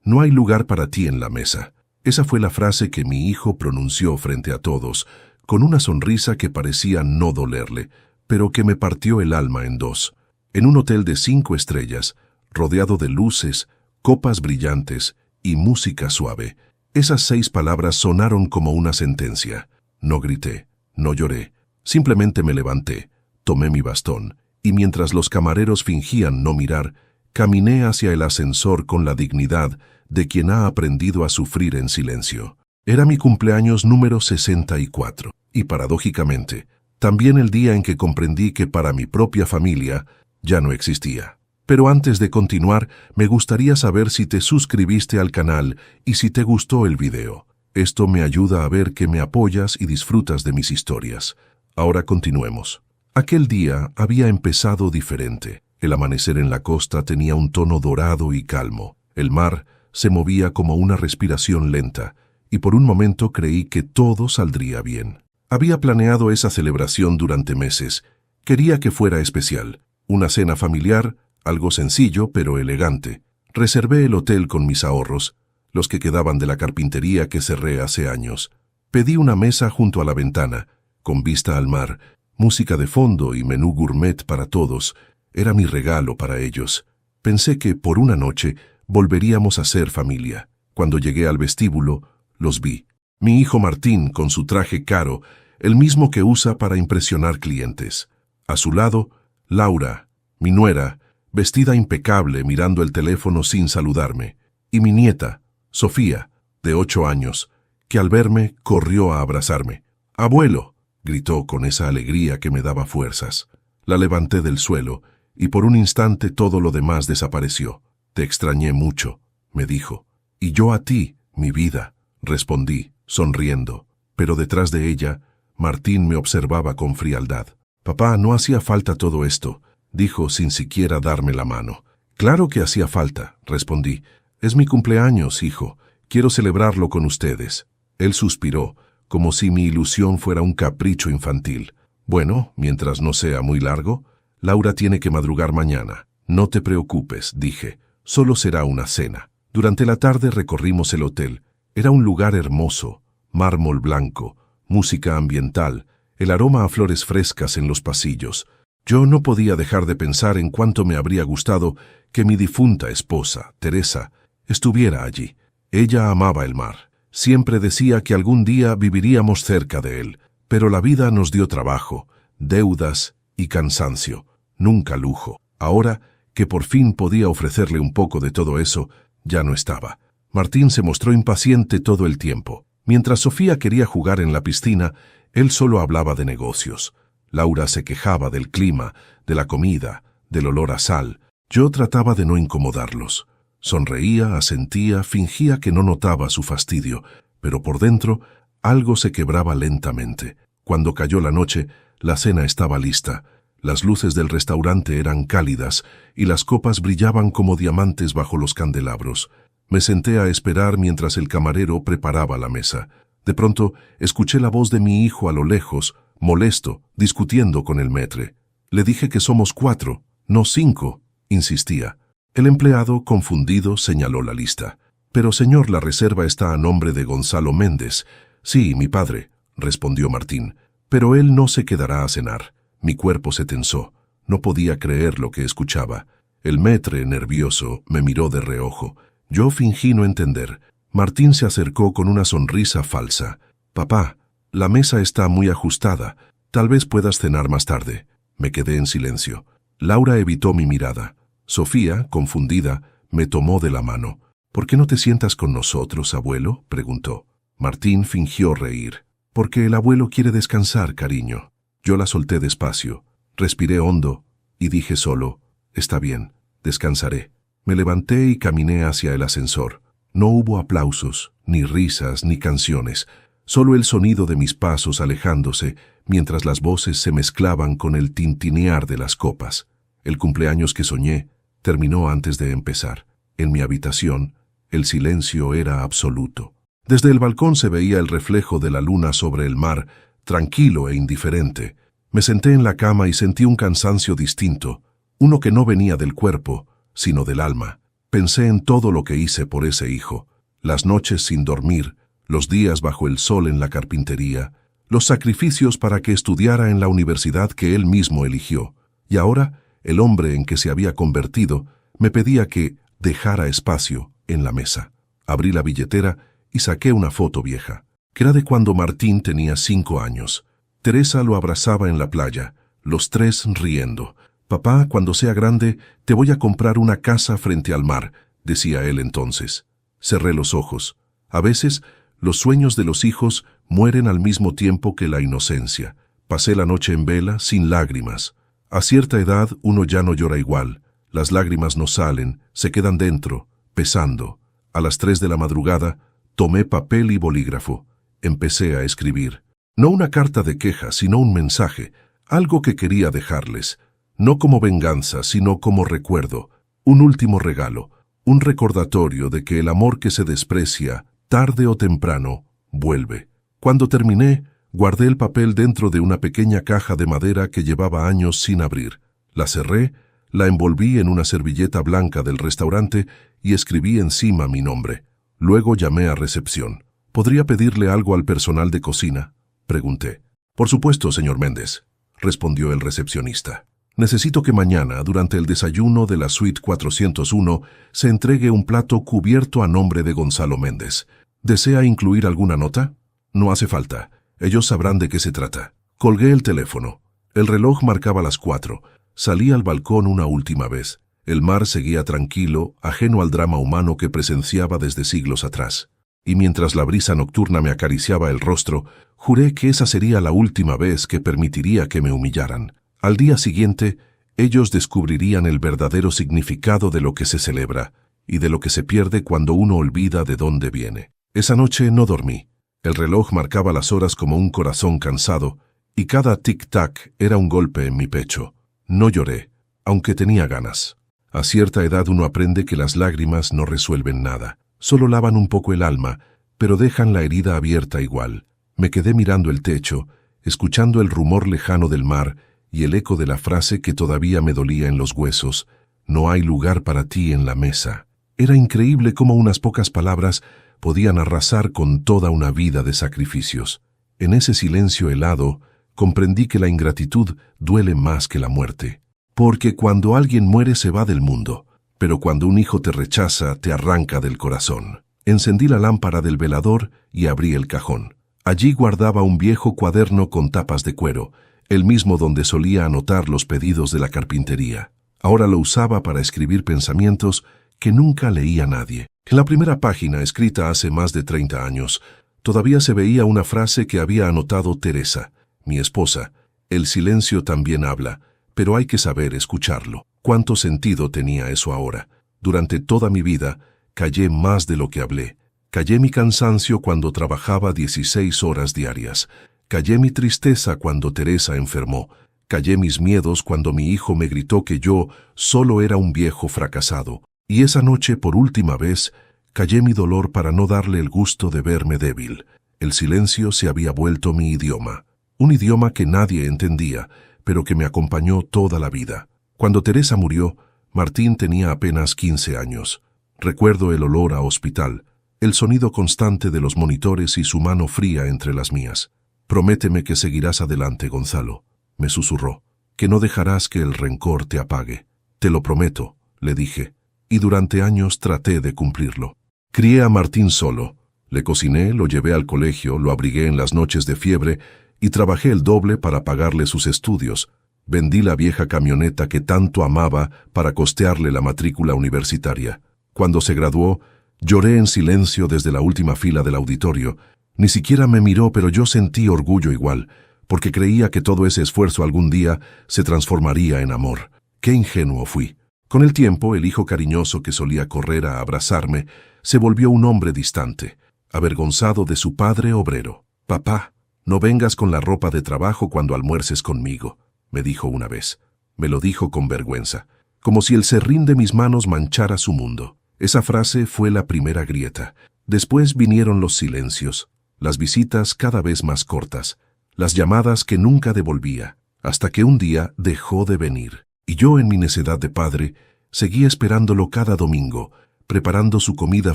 No hay lugar para ti en la mesa. Esa fue la frase que mi hijo pronunció frente a todos, con una sonrisa que parecía no dolerle, pero que me partió el alma en dos. En un hotel de 5 estrellas, rodeado de luces, copas brillantes y música suave, esas 6 palabras sonaron como una sentencia. No grité, no lloré, simplemente me levanté, tomé mi bastón, y mientras los camareros fingían no mirar, caminé hacia el ascensor con la dignidad de quien ha aprendido a sufrir en silencio. Era mi cumpleaños número 64, y paradójicamente, también el día en que comprendí que para mi propia familia ya no existía. Pero antes de continuar, me gustaría saber si te suscribiste al canal y si te gustó el video. Esto me ayuda a ver que me apoyas y disfrutas de mis historias. Ahora continuemos. Aquel día había empezado diferente. El amanecer en la costa tenía un tono dorado y calmo. El mar se movía como una respiración lenta, y por un momento creí que todo saldría bien. Había planeado esa celebración durante meses. Quería que fuera especial. Una cena familiar, algo sencillo pero elegante. Reservé el hotel con mis ahorros, los que quedaban de la carpintería que cerré hace años. Pedí una mesa junto a la ventana, con vista al mar, música de fondo y menú gourmet para todos. Era mi regalo para ellos. Pensé que por una noche volveríamos a ser familia. Cuando llegué al vestíbulo, los vi. Mi hijo Martín con su traje caro, el mismo que usa para impresionar clientes. A su lado, Laura, mi nuera, vestida impecable mirando el teléfono sin saludarme. Y mi nieta, Sofía, de 8 años, que al verme corrió a abrazarme. «¡Abuelo!», gritó con esa alegría que me daba fuerzas. La levanté del suelo y por un instante todo lo demás desapareció. «Te extrañé mucho», me dijo. «Y yo a ti, mi vida», respondí, sonriendo. Pero detrás de ella, Martín me observaba con frialdad. «Papá, no hacía falta todo esto», dijo sin siquiera darme la mano. «Claro que hacía falta», respondí. «Es mi cumpleaños, hijo. Quiero celebrarlo con ustedes». Él suspiró, como si mi ilusión fuera un capricho infantil. «Bueno, mientras no sea muy largo, Laura tiene que madrugar mañana. No te preocupes», dije. «Solo será una cena». Durante la tarde recorrimos el hotel. Era un lugar hermoso, mármol blanco, música ambiental, el aroma a flores frescas en los pasillos. Yo no podía dejar de pensar en cuánto me habría gustado que mi difunta esposa, Teresa, estuviera allí. Ella amaba el mar. Siempre decía que algún día viviríamos cerca de él, pero la vida nos dio trabajo, deudas y cansancio, nunca lujo. Ahora, que por fin podía ofrecerle un poco de todo eso, ya no estaba. Martín se mostró impaciente todo el tiempo. Mientras Sofía quería jugar en la piscina, él solo hablaba de negocios. Laura se quejaba del clima, de la comida, del olor a sal. Yo trataba de no incomodarlos. Sonreía, asentía, fingía que no notaba su fastidio, pero por dentro algo se quebraba lentamente. Cuando cayó la noche, la cena estaba lista. Las luces del restaurante eran cálidas y las copas brillaban como diamantes bajo los candelabros. Me senté a esperar mientras el camarero preparaba la mesa. De pronto, escuché la voz de mi hijo a lo lejos, molesto, discutiendo con el maître. Le dije que somos 4, no 5, insistía. El empleado, confundido, señaló la lista. «Pero señor, la reserva está a nombre de Gonzalo Méndez». «Sí, mi padre», respondió Martín. «Pero él no se quedará a cenar». Mi cuerpo se tensó. No podía creer lo que escuchaba. El maître, nervioso, me miró de reojo. Yo fingí no entender. Martín se acercó con una sonrisa falsa. «Papá, la mesa está muy ajustada. Tal vez puedas cenar más tarde». Me quedé en silencio. Laura evitó mi mirada. Sofía, confundida, me tomó de la mano. «¿Por qué no te sientas con nosotros, abuelo?», preguntó. Martín fingió reír. «Porque el abuelo quiere descansar, cariño». Yo la solté despacio. Respiré hondo y dije solo: «Está bien, descansaré». Me levanté y caminé hacia el ascensor. No hubo aplausos, ni risas, ni canciones. Solo el sonido de mis pasos alejándose, mientras las voces se mezclaban con el tintinear de las copas. El cumpleaños que soñé terminó antes de empezar. En mi habitación, el silencio era absoluto. Desde el balcón se veía el reflejo de la luna sobre el mar, tranquilo e indiferente. Me senté en la cama y sentí un cansancio distinto, uno que no venía del cuerpo, sino del alma. Pensé en todo lo que hice por ese hijo, las noches sin dormir, los días bajo el sol en la carpintería, los sacrificios para que estudiara en la universidad que él mismo eligió. Y ahora, el hombre en que se había convertido me pedía que dejara espacio en la mesa. Abrí la billetera y saqué una foto vieja, que era de cuando Martín tenía 5 años. Teresa lo abrazaba en la playa, los tres riendo. «Papá, cuando sea grande, te voy a comprar una casa frente al mar», decía él entonces. Cerré los ojos. A veces, los sueños de los hijos mueren al mismo tiempo que la inocencia. Pasé la noche en vela, sin lágrimas. A cierta edad, uno ya no llora igual. Las lágrimas no salen, se quedan dentro, pesando. A las 3 de la madrugada, tomé papel y bolígrafo. Empecé a escribir. No una carta de queja, sino un mensaje, algo que quería dejarles. No como venganza, sino como recuerdo, un último regalo, un recordatorio de que el amor que se desprecia, tarde o temprano, vuelve. Cuando terminé, guardé el papel dentro de una pequeña caja de madera que llevaba años sin abrir. La cerré, la envolví en una servilleta blanca del restaurante y escribí encima mi nombre. Luego llamé a recepción. «¿Podría pedirle algo al personal de cocina?», pregunté. «Por supuesto, señor Méndez», respondió el recepcionista. «Necesito que mañana, durante el desayuno de la suite 401, se entregue un plato cubierto a nombre de Gonzalo Méndez. ¿Desea incluir alguna nota?». «No hace falta. Ellos sabrán de qué se trata». Colgué el teléfono. El reloj marcaba las 4. Salí al balcón una última vez. El mar seguía tranquilo, ajeno al drama humano que presenciaba desde siglos atrás. Y mientras la brisa nocturna me acariciaba el rostro, juré que esa sería la última vez que permitiría que me humillaran. Al día siguiente, ellos descubrirían el verdadero significado de lo que se celebra y de lo que se pierde cuando uno olvida de dónde viene. Esa noche no dormí. El reloj marcaba las horas como un corazón cansado, y cada tic-tac era un golpe en mi pecho. No lloré, aunque tenía ganas. A cierta edad uno aprende que las lágrimas no resuelven nada. Solo lavan un poco el alma, pero dejan la herida abierta igual. Me quedé mirando el techo, escuchando el rumor lejano del mar y el eco de la frase que todavía me dolía en los huesos: «No hay lugar para ti en la mesa». Era increíble cómo unas pocas palabras podían arrasar con toda una vida de sacrificios. En ese silencio helado, comprendí que la ingratitud duele más que la muerte. Porque cuando alguien muere se va del mundo, pero cuando un hijo te rechaza, te arranca del corazón. Encendí la lámpara del velador y abrí el cajón. Allí guardaba un viejo cuaderno con tapas de cuero, el mismo donde solía anotar los pedidos de la carpintería. Ahora lo usaba para escribir pensamientos que nunca leía nadie. En la primera página, escrita hace más de 30 años, todavía se veía una frase que había anotado Teresa, mi esposa: «El silencio también habla, pero hay que saber escucharlo». ¿Cuánto sentido tenía eso ahora? Durante toda mi vida, callé más de lo que hablé. Callé mi cansancio cuando trabajaba 16 horas diarias. Callé mi tristeza cuando Teresa enfermó. Callé mis miedos cuando mi hijo me gritó que yo solo era un viejo fracasado. Y esa noche, por última vez, callé mi dolor para no darle el gusto de verme débil. El silencio se había vuelto mi idioma. Un idioma que nadie entendía, pero que me acompañó toda la vida. Cuando Teresa murió, Martín tenía apenas 15 años. Recuerdo el olor a hospital, el sonido constante de los monitores y su mano fría entre las mías. «Prométeme que seguirás adelante, Gonzalo», me susurró, «que no dejarás que el rencor te apague». «Te lo prometo», le dije, y durante años traté de cumplirlo. Crié a Martín solo. Le cociné, lo llevé al colegio, lo abrigué en las noches de fiebre y trabajé el doble para pagarle sus estudios. Vendí la vieja camioneta que tanto amaba para costearle la matrícula universitaria. Cuando se graduó, lloré en silencio desde la última fila del auditorio. Ni siquiera me miró, pero yo sentí orgullo igual, porque creía que todo ese esfuerzo algún día se transformaría en amor. ¡Qué ingenuo fui! Con el tiempo, el hijo cariñoso que solía correr a abrazarme se volvió un hombre distante, avergonzado de su padre obrero. «Papá, no vengas con la ropa de trabajo cuando almuerces conmigo», me dijo una vez. Me lo dijo con vergüenza, como si el serrín de mis manos manchara su mundo. Esa frase fue la primera grieta. Después vinieron los silencios, las visitas cada vez más cortas, las llamadas que nunca devolvía, hasta que un día dejó de venir. Y yo, en mi necedad de padre, seguí esperándolo cada domingo, preparando su comida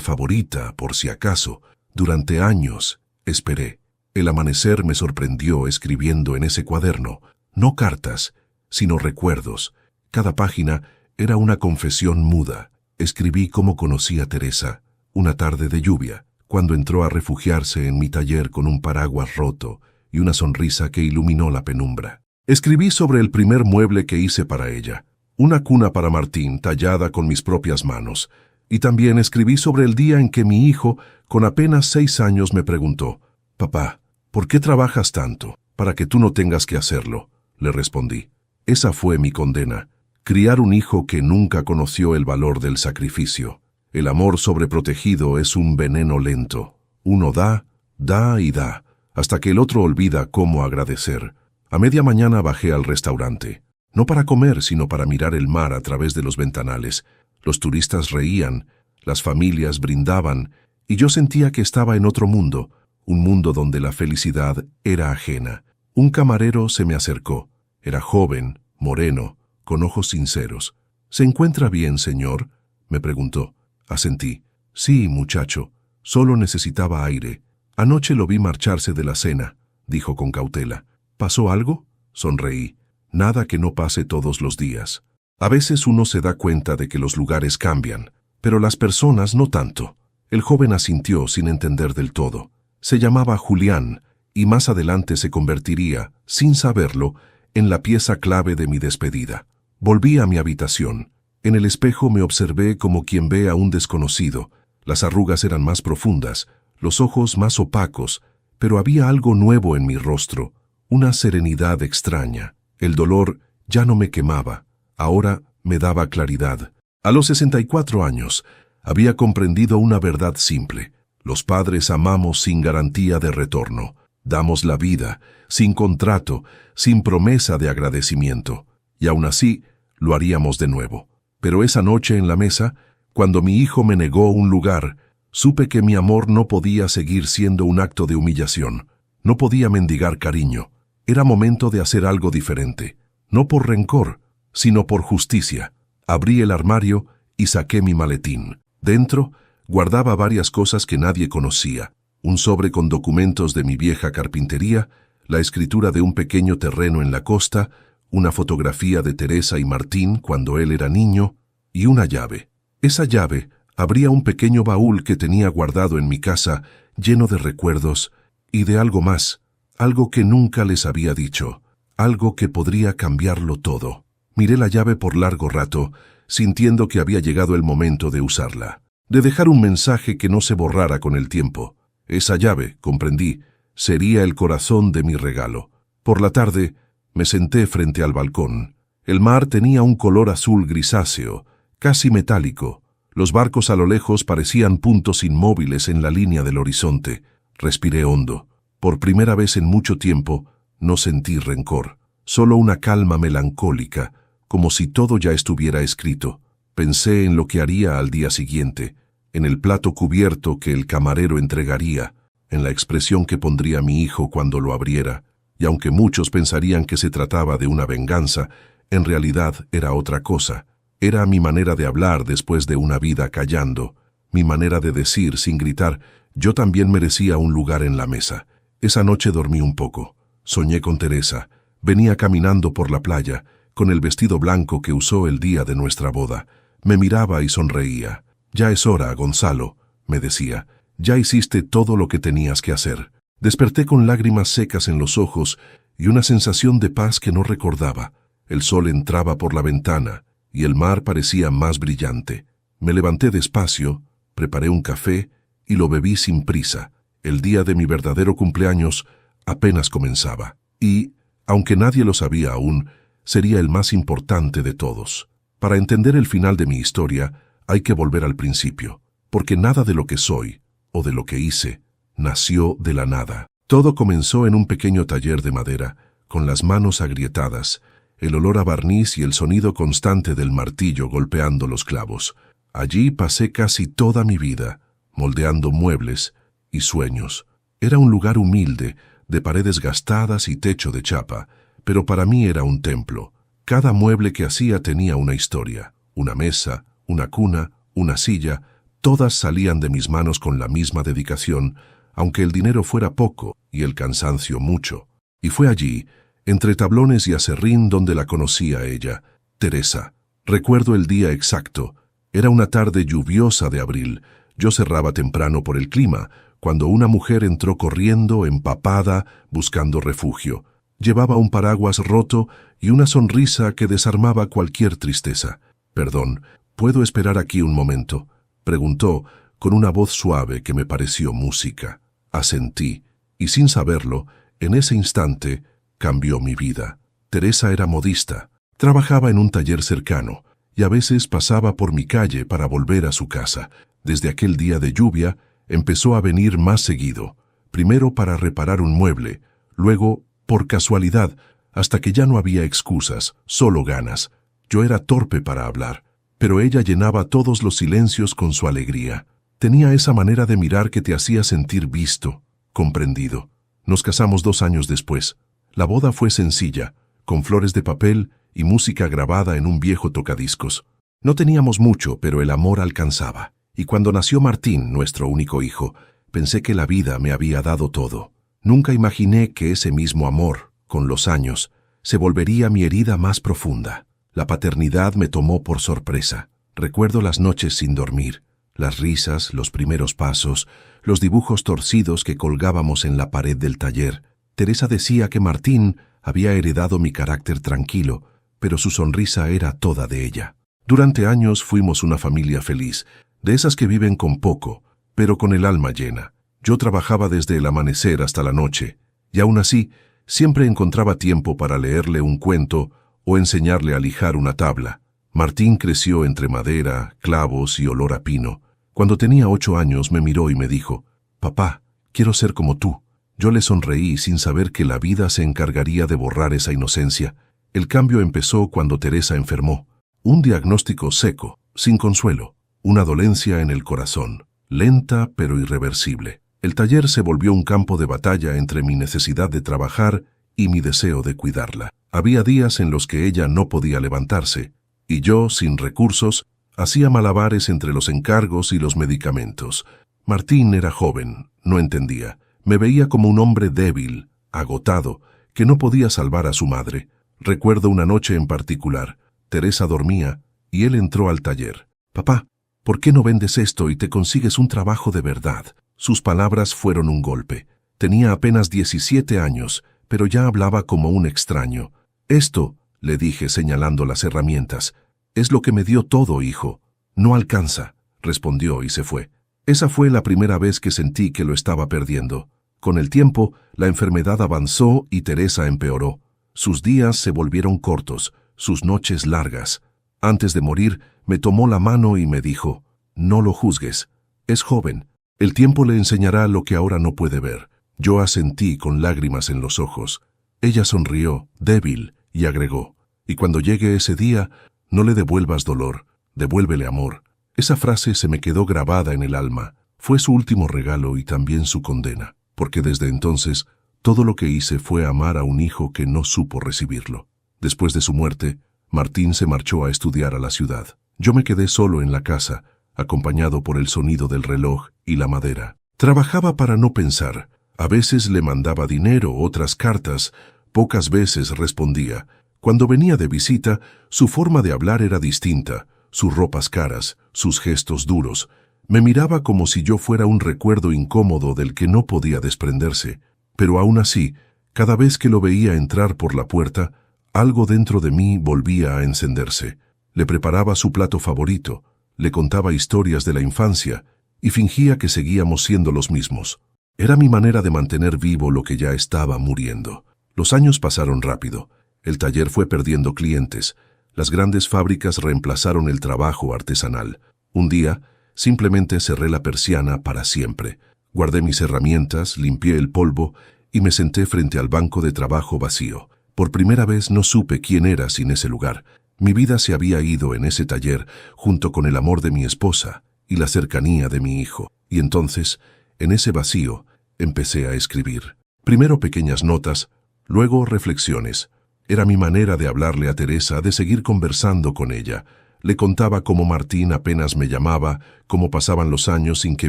favorita, por si acaso. Durante años, esperé. El amanecer me sorprendió escribiendo en ese cuaderno, no cartas, sino recuerdos. Cada página era una confesión muda. Escribí cómo conocí a Teresa, una tarde de lluvia, cuando entró a refugiarse en mi taller con un paraguas roto y una sonrisa que iluminó la penumbra. Escribí sobre el primer mueble que hice para ella, una cuna para Martín tallada con mis propias manos, y también escribí sobre el día en que mi hijo, con apenas 6 años, me preguntó, «Papá, ¿por qué trabajas tanto? Para que tú no tengas que hacerlo», le respondí. Esa fue mi condena, criar un hijo que nunca conoció el valor del sacrificio. El amor sobreprotegido es un veneno lento. Uno da, da y da, hasta que el otro olvida cómo agradecer. A media mañana bajé al restaurante, no para comer, sino para mirar el mar a través de los ventanales. Los turistas reían, las familias brindaban, y yo sentía que estaba en otro mundo, un mundo donde la felicidad era ajena. Un camarero se me acercó. Era joven, moreno, con ojos sinceros. «¿Se encuentra bien, señor?», me preguntó. Asentí. «Sí, muchacho, solo necesitaba aire. Anoche lo vi marcharse de la cena», dijo con cautela. «¿Pasó algo?», sonreí. «Nada que no pase todos los días. A veces uno se da cuenta de que los lugares cambian, pero las personas no tanto». El joven asintió sin entender del todo. Se llamaba Julián, y más adelante se convertiría, sin saberlo, en la pieza clave de mi despedida. Volví a mi habitación. En el espejo me observé como quien ve a un desconocido. Las arrugas eran más profundas, los ojos más opacos, pero había algo nuevo en mi rostro, una serenidad extraña. El dolor ya no me quemaba, ahora me daba claridad. A los 64 años, había comprendido una verdad simple. Los padres amamos sin garantía de retorno. Damos la vida, sin contrato, sin promesa de agradecimiento. Y aún así, lo haríamos de nuevo. Pero esa noche en la mesa, cuando mi hijo me negó un lugar, supe que mi amor no podía seguir siendo un acto de humillación. No podía mendigar cariño. Era momento de hacer algo diferente. No por rencor, sino por justicia. Abrí el armario y saqué mi maletín. Dentro, guardaba varias cosas que nadie conocía. Un sobre con documentos de mi vieja carpintería, la escritura de un pequeño terreno en la costa, una fotografía de Teresa y Martín cuando él era niño, y una llave. Esa llave abría un pequeño baúl que tenía guardado en mi casa, lleno de recuerdos y de algo más, algo que nunca les había dicho, algo que podría cambiarlo todo. Miré la llave por largo rato, sintiendo que había llegado el momento de usarla, de dejar un mensaje que no se borrara con el tiempo. Esa llave, comprendí, sería el corazón de mi regalo. Por la tarde, me senté frente al balcón. El mar tenía un color azul grisáceo, casi metálico. Los barcos a lo lejos parecían puntos inmóviles en la línea del horizonte. Respiré hondo. Por primera vez en mucho tiempo, no sentí rencor, solo una calma melancólica, como si todo ya estuviera escrito. Pensé en lo que haría al día siguiente, en el plato cubierto que el camarero entregaría, en la expresión que pondría mi hijo cuando lo abriera, y aunque muchos pensarían que se trataba de una venganza, en realidad era otra cosa. Era mi manera de hablar después de una vida callando, mi manera de decir sin gritar, yo también merecía un lugar en la mesa. Esa noche dormí un poco. Soñé con Teresa. Venía caminando por la playa, con el vestido blanco que usó el día de nuestra boda. Me miraba y sonreía. «Ya es hora, Gonzalo», me decía. «Ya hiciste todo lo que tenías que hacer». Desperté con lágrimas secas en los ojos y una sensación de paz que no recordaba. El sol entraba por la ventana y el mar parecía más brillante. Me levanté despacio, preparé un café y lo bebí sin prisa. El día de mi verdadero cumpleaños apenas comenzaba. Y, aunque nadie lo sabía aún, sería el más importante de todos. Para entender el final de mi historia, hay que volver al principio, porque nada de lo que soy, o de lo que hice, nació de la nada. Todo comenzó en un pequeño taller de madera, con las manos agrietadas, el olor a barniz y el sonido constante del martillo golpeando los clavos. Allí pasé casi toda mi vida, moldeando muebles y sueños. Era un lugar humilde, de paredes gastadas y techo de chapa, pero para mí era un templo. Cada mueble que hacía tenía una historia, una mesa, una cuna, una silla, Todas salían de mis manos con la misma dedicación, aunque el dinero fuera poco y el cansancio mucho. Y fue allí, entre tablones y aserrín, donde la conocí a ella, Teresa. Recuerdo el día exacto. Era una tarde lluviosa de abril. Yo cerraba temprano por el clima, cuando una mujer entró corriendo, empapada, buscando refugio. Llevaba un paraguas roto y una sonrisa que desarmaba cualquier tristeza. «Perdón, ¿puedo esperar aquí un momento?», preguntó, con una voz suave que me pareció música. Asentí, y sin saberlo, en ese instante, cambió mi vida. Teresa era modista. Trabajaba en un taller cercano, y a veces pasaba por mi calle para volver a su casa. Desde aquel día de lluvia, empezó a venir más seguido. Primero para reparar un mueble, luego, por casualidad, hasta que ya no había excusas, solo ganas. Yo era torpe para hablar, pero ella llenaba todos los silencios con su alegría. Tenía esa manera de mirar que te hacía sentir visto, comprendido. Nos casamos 2 años después. La boda fue sencilla, con flores de papel y música grabada en un viejo tocadiscos. No teníamos mucho, pero el amor alcanzaba. Y cuando nació Martín, nuestro único hijo, pensé que la vida me había dado todo. Nunca imaginé que ese mismo amor, con los años, se volvería mi herida más profunda. La paternidad me tomó por sorpresa. Recuerdo las noches sin dormir, las risas, los primeros pasos, los dibujos torcidos que colgábamos en la pared del taller. Teresa decía que Martín había heredado mi carácter tranquilo, pero su sonrisa era toda de ella. Durante años fuimos una familia feliz, de esas que viven con poco, pero con el alma llena. Yo trabajaba desde el amanecer hasta la noche, y aún así, siempre encontraba tiempo para leerle un cuento o enseñarle a lijar una tabla. Martín creció entre madera, clavos y olor a pino. Cuando tenía 8 años me miró y me dijo: «Papá, quiero ser como tú». Yo le sonreí sin saber que la vida se encargaría de borrar esa inocencia. El cambio empezó cuando Teresa enfermó. Un diagnóstico seco, sin consuelo, una dolencia en el corazón, lenta pero irreversible. El taller se volvió un campo de batalla entre mi necesidad de trabajar y mi deseo de cuidarla. Había días en los que ella no podía levantarse, y yo, sin recursos, hacía malabares entre los encargos y los medicamentos. Martín era joven, no entendía. Me veía como un hombre débil, agotado, que no podía salvar a su madre. Recuerdo una noche en particular. Teresa dormía y él entró al taller. «Papá, ¿por qué no vendes esto y te consigues un trabajo de verdad?». Sus palabras fueron un golpe. Tenía apenas 17 años, pero ya hablaba como un extraño. «Esto», le dije señalando las herramientas, «es lo que me dio todo, hijo». «No alcanza», respondió y se fue. Esa fue la primera vez que sentí que lo estaba perdiendo. Con el tiempo, la enfermedad avanzó y Teresa empeoró. Sus días se volvieron cortos, sus noches largas. Antes de morir, me tomó la mano y me dijo: «No lo juzgues. Es joven. El tiempo le enseñará lo que ahora no puede ver». Yo asentí con lágrimas en los ojos. Ella sonrió, débil, y agregó: «Y cuando llegue ese día, no le devuelvas dolor, devuélvele amor». Esa frase se me quedó grabada en el alma. Fue su último regalo y también su condena, porque desde entonces todo lo que hice fue amar a un hijo que no supo recibirlo. Después de su muerte, Martín se marchó a estudiar a la ciudad. Yo me quedé solo en la casa, acompañado por el sonido del reloj y la madera. Trabajaba para no pensar. A veces le mandaba dinero, otras cartas. Pocas veces respondía. Cuando venía de visita, su forma de hablar era distinta, sus ropas caras, sus gestos duros. Me miraba como si yo fuera un recuerdo incómodo del que no podía desprenderse. Pero aún así, cada vez que lo veía entrar por la puerta, algo dentro de mí volvía a encenderse. Le preparaba su plato favorito, le contaba historias de la infancia y fingía que seguíamos siendo los mismos. Era mi manera de mantener vivo lo que ya estaba muriendo. Los años pasaron rápido. El taller fue perdiendo clientes. Las grandes fábricas reemplazaron el trabajo artesanal. Un día, simplemente cerré la persiana para siempre. Guardé mis herramientas, limpié el polvo y me senté frente al banco de trabajo vacío. Por primera vez no supe quién era sin ese lugar. Mi vida se había ido en ese taller, junto con el amor de mi esposa y la cercanía de mi hijo. Y entonces, en ese vacío, empecé a escribir. Primero pequeñas notas, luego reflexiones. Era mi manera de hablarle a Teresa, de seguir conversando con ella, Le contaba cómo Martín apenas me llamaba, cómo pasaban los años sin que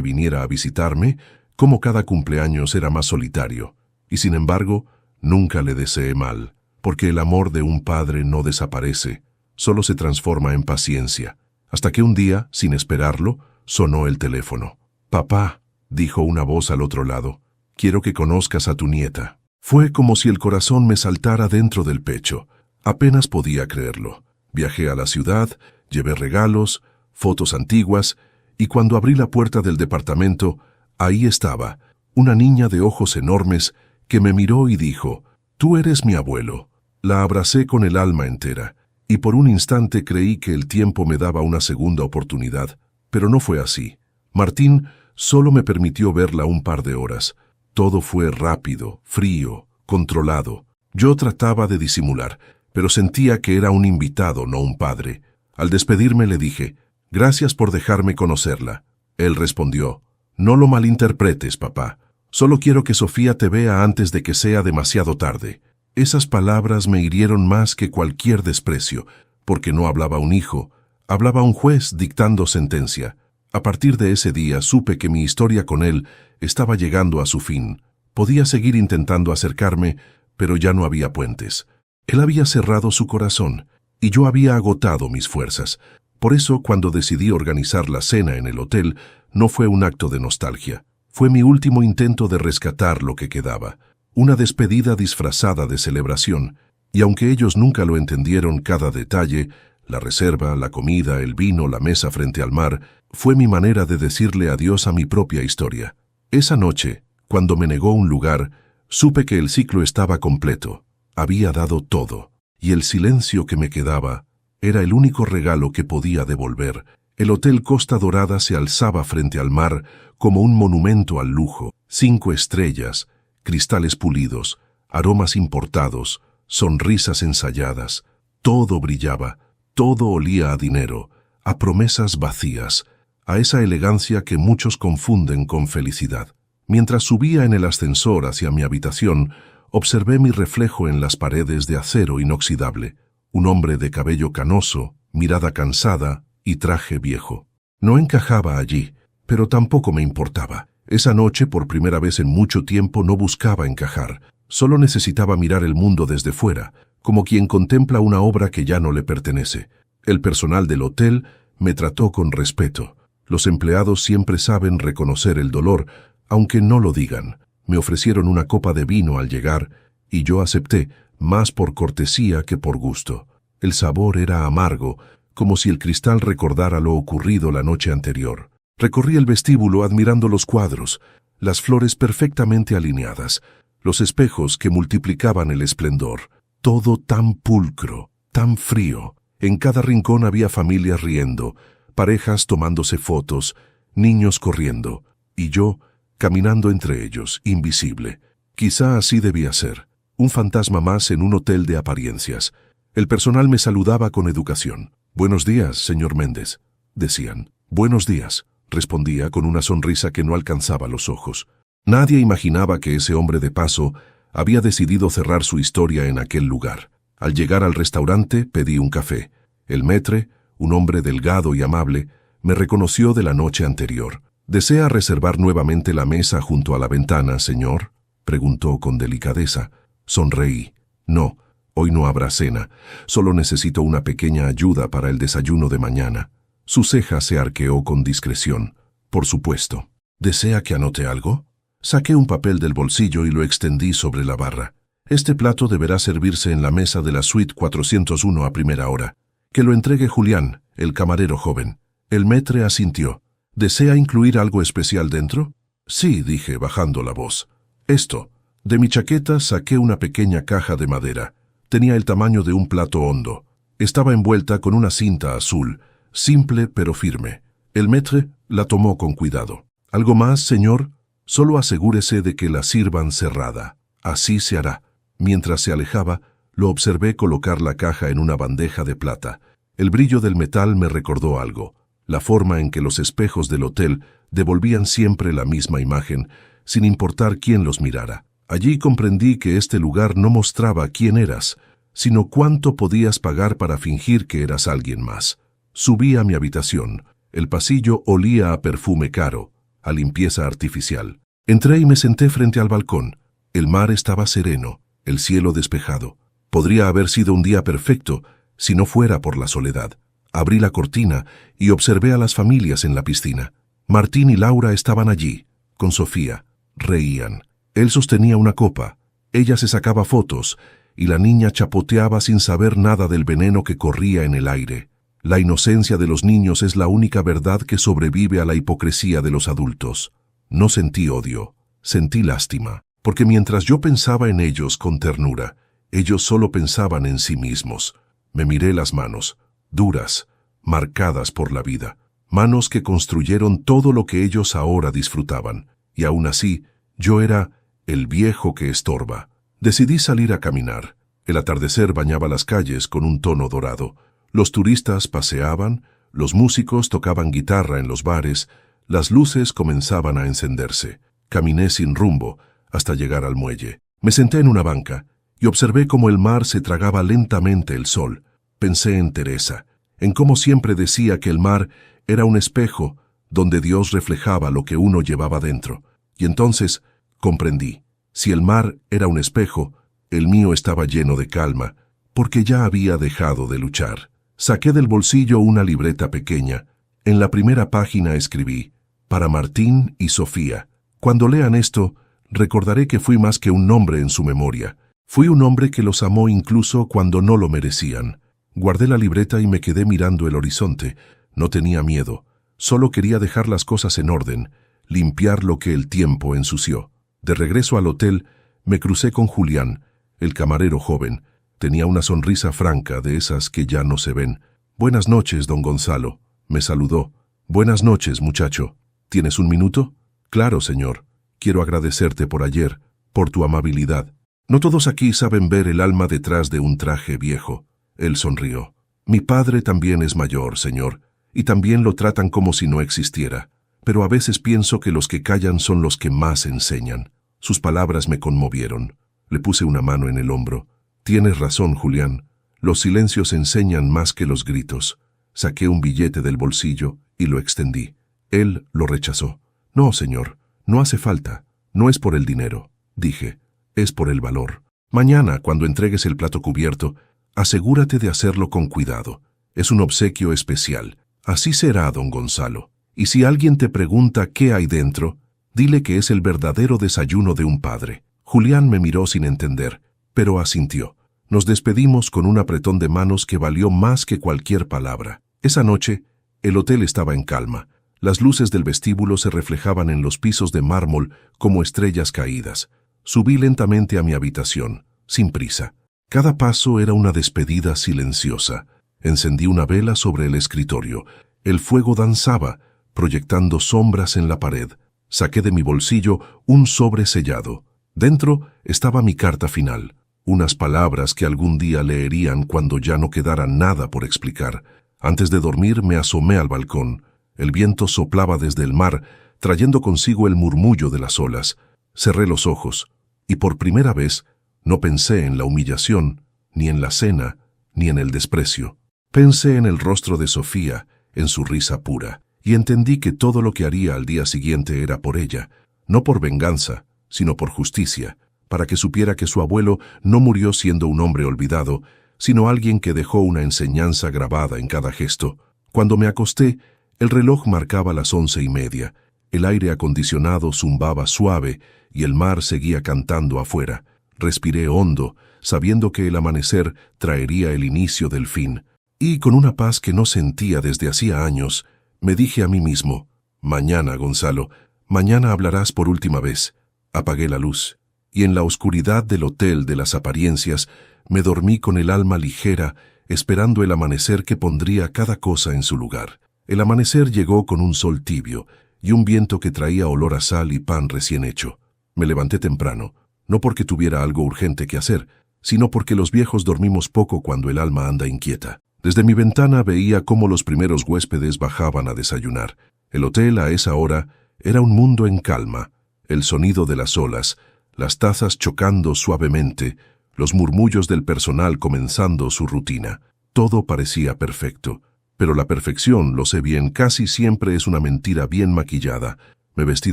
viniera a visitarme, cómo cada cumpleaños era más solitario. Y sin embargo, nunca le deseé mal, porque el amor de un padre no desaparece, solo se transforma en paciencia. Hasta que un día, sin esperarlo, sonó el teléfono. «Papá», dijo una voz al otro lado, «quiero que conozcas a tu nieta». Fue como si el corazón me saltara dentro del pecho. Apenas podía creerlo. Viajé a la ciudad, llevé regalos, fotos antiguas, y cuando abrí la puerta del departamento, ahí estaba, una niña de ojos enormes que me miró y dijo, «Tú eres mi abuelo». La abracé con el alma entera, y por un instante creí que el tiempo me daba una segunda oportunidad, pero no fue así. Martín solo me permitió verla un par de horas. Todo fue rápido, frío, controlado. Yo trataba de disimular, pero sentía que era un invitado, no un padre. Al despedirme le dije, «Gracias por dejarme conocerla». Él respondió, «No lo malinterpretes, papá. Solo quiero que Sofía te vea antes de que sea demasiado tarde». Esas palabras me hirieron más que cualquier desprecio, porque no hablaba un hijo, hablaba un juez dictando sentencia. A partir de ese día supe que mi historia con él estaba llegando a su fin. Podía seguir intentando acercarme, pero ya no había puentes. Él había cerrado su corazón, y yo había agotado mis fuerzas. Por eso, cuando decidí organizar la cena en el hotel, no fue un acto de nostalgia. Fue mi último intento de rescatar lo que quedaba. Una despedida disfrazada de celebración, y aunque ellos nunca lo entendieron cada detalle, la reserva, la comida, el vino, la mesa frente al mar, fue mi manera de decirle adiós a mi propia historia. Esa noche, cuando me negó un lugar, supe que el ciclo estaba completo. Había dado todo, y el silencio que me quedaba era el único regalo que podía devolver. El Hotel Costa Dorada se alzaba frente al mar como un monumento al lujo, 5 estrellas, cristales pulidos, aromas importados, sonrisas ensayadas. Todo brillaba, todo olía a dinero, a promesas vacías, a esa elegancia que muchos confunden con felicidad. Mientras subía en el ascensor hacia mi habitación, observé mi reflejo en las paredes de acero inoxidable, un hombre de cabello canoso, mirada cansada y traje viejo. No encajaba allí, pero tampoco me importaba. Esa noche, por primera vez en mucho tiempo, no buscaba encajar. Solo necesitaba mirar el mundo desde fuera, como quien contempla una obra que ya no le pertenece. El personal del hotel me trató con respeto. Los empleados siempre saben reconocer el dolor, aunque no lo digan. Me ofrecieron una copa de vino al llegar, y yo acepté, más por cortesía que por gusto. El sabor era amargo, como si el cristal recordara lo ocurrido la noche anterior. Recorrí el vestíbulo admirando los cuadros, las flores perfectamente alineadas, los espejos que multiplicaban el esplendor. Todo tan pulcro, tan frío. En cada rincón había familias riendo, parejas tomándose fotos, niños corriendo, y yo caminando entre ellos, invisible. Quizá así debía ser, un fantasma más en un hotel de apariencias. El personal me saludaba con educación. «Buenos días, señor Méndez», decían. «Buenos días», respondía con una sonrisa que no alcanzaba los ojos. Nadie imaginaba que ese hombre de paso había decidido cerrar su historia en aquel lugar. Al llegar al restaurante, pedí un café. El maître, un hombre delgado y amable, me reconoció de la noche anterior. «¿Desea reservar nuevamente la mesa junto a la ventana, señor?», preguntó con delicadeza. Sonreí. «No, hoy no habrá cena. Solo necesito una pequeña ayuda para el desayuno de mañana». Su ceja se arqueó con discreción. «Por supuesto. ¿Desea que anote algo?». Saqué un papel del bolsillo y lo extendí sobre la barra. «Este plato deberá servirse en la mesa de la suite 401 a primera hora. Que lo entregue Julián, el camarero joven». El maître asintió. «¿Desea incluir algo especial dentro?». «Sí», dije, bajando la voz. «Esto». De mi chaqueta saqué una pequeña caja de madera. Tenía el tamaño de un plato hondo. Estaba envuelta con una cinta azul, simple pero firme. El maître la tomó con cuidado. «¿Algo más, señor?». «Solo asegúrese de que la sirvan cerrada». «Así se hará». Mientras se alejaba, lo observé colocar la caja en una bandeja de plata. El brillo del metal me recordó algo, la forma en que los espejos del hotel devolvían siempre la misma imagen, sin importar quién los mirara. Allí comprendí que este lugar no mostraba quién eras, sino cuánto podías pagar para fingir que eras alguien más. Subí a mi habitación. El pasillo olía a perfume caro, a limpieza artificial. Entré y me senté frente al balcón. El mar estaba sereno, el cielo despejado. Podría haber sido un día perfecto si no fuera por la soledad. Abrí la cortina y observé a las familias en la piscina. Martín y Laura estaban allí, con Sofía. Reían. Él sostenía una copa. Ella se sacaba fotos y la niña chapoteaba sin saber nada del veneno que corría en el aire. La inocencia de los niños es la única verdad que sobrevive a la hipocresía de los adultos. No sentí odio, sentí lástima, porque mientras yo pensaba en ellos con ternura, ellos solo pensaban en sí mismos. Me miré las manos, duras, marcadas por la vida, manos que construyeron todo lo que ellos ahora disfrutaban, y aún así, yo era el viejo que estorba. Decidí salir a caminar. El atardecer bañaba las calles con un tono dorado. Los turistas paseaban, los músicos tocaban guitarra en los bares, las luces comenzaban a encenderse. Caminé sin rumbo hasta llegar al muelle. Me senté en una banca y observé cómo el mar se tragaba lentamente el sol. Pensé en Teresa, en cómo siempre decía que el mar era un espejo donde Dios reflejaba lo que uno llevaba dentro. Y entonces comprendí, si el mar era un espejo, el mío estaba lleno de calma, porque ya había dejado de luchar. Saqué del bolsillo una libreta pequeña. En la primera página escribí, para Martín y Sofía. Cuando lean esto, recordaré que fui más que un nombre en su memoria. Fui un hombre que los amó incluso cuando no lo merecían. Guardé la libreta y me quedé mirando el horizonte. No tenía miedo. Solo quería dejar las cosas en orden, limpiar lo que el tiempo ensució. De regreso al hotel, me crucé con Julián, el camarero joven. Tenía una sonrisa franca de esas que ya no se ven. «Buenas noches, don Gonzalo», me saludó. «Buenas noches, muchacho. ¿Tienes un minuto?» «Claro, señor. Quiero agradecerte por ayer, por tu amabilidad. No todos aquí saben ver el alma detrás de un traje viejo». Él sonrió. «Mi padre también es mayor, señor, y también lo tratan como si no existiera. Pero a veces pienso que los que callan son los que más enseñan». Sus palabras me conmovieron. Le puse una mano en el hombro. «Tienes razón, Julián. Los silencios enseñan más que los gritos». Saqué un billete del bolsillo y lo extendí. Él lo rechazó. «No, señor, no hace falta. No es por el dinero», dije. «Es por el valor. Mañana, cuando entregues el plato cubierto, asegúrate de hacerlo con cuidado. Es un obsequio especial. Así será, don Gonzalo. Y si alguien te pregunta qué hay dentro, dile que es el verdadero desayuno de un padre». Julián me miró sin entender, pero asintió. Nos despedimos con un apretón de manos que valió más que cualquier palabra. Esa noche, el hotel estaba en calma. Las luces del vestíbulo se reflejaban en los pisos de mármol como estrellas caídas. Subí lentamente a mi habitación, sin prisa. Cada paso era una despedida silenciosa. Encendí una vela sobre el escritorio. El fuego danzaba, proyectando sombras en la pared. Saqué de mi bolsillo un sobre sellado. Dentro estaba mi carta final, unas palabras que algún día leerían cuando ya no quedara nada por explicar. Antes de dormir me asomé al balcón. El viento soplaba desde el mar, trayendo consigo el murmullo de las olas. Cerré los ojos, y por primera vez no pensé en la humillación, ni en la cena, ni en el desprecio. Pensé en el rostro de Sofía, en su risa pura, y entendí que todo lo que haría al día siguiente era por ella, no por venganza, sino por justicia, para que supiera que su abuelo no murió siendo un hombre olvidado, sino alguien que dejó una enseñanza grabada en cada gesto. Cuando me acosté, el reloj marcaba las 11:30, el aire acondicionado zumbaba suave y el mar seguía cantando afuera. Respiré hondo, sabiendo que el amanecer traería el inicio del fin, y con una paz que no sentía desde hacía años, me dije a mí mismo, «Mañana, Gonzalo, mañana hablarás por última vez». Apagué la luz, y en la oscuridad del hotel de las apariencias me dormí con el alma ligera, esperando el amanecer que pondría cada cosa en su lugar. El amanecer llegó con un sol tibio y un viento que traía olor a sal y pan recién hecho. Me levanté temprano, no porque tuviera algo urgente que hacer, sino porque los viejos dormimos poco cuando el alma anda inquieta. Desde mi ventana veía cómo los primeros huéspedes bajaban a desayunar. El hotel a esa hora era un mundo en calma. El sonido de las olas, las tazas chocando suavemente, los murmullos del personal comenzando su rutina. Todo parecía perfecto, Pero la perfección, lo sé bien, casi siempre es una mentira bien maquillada. Me vestí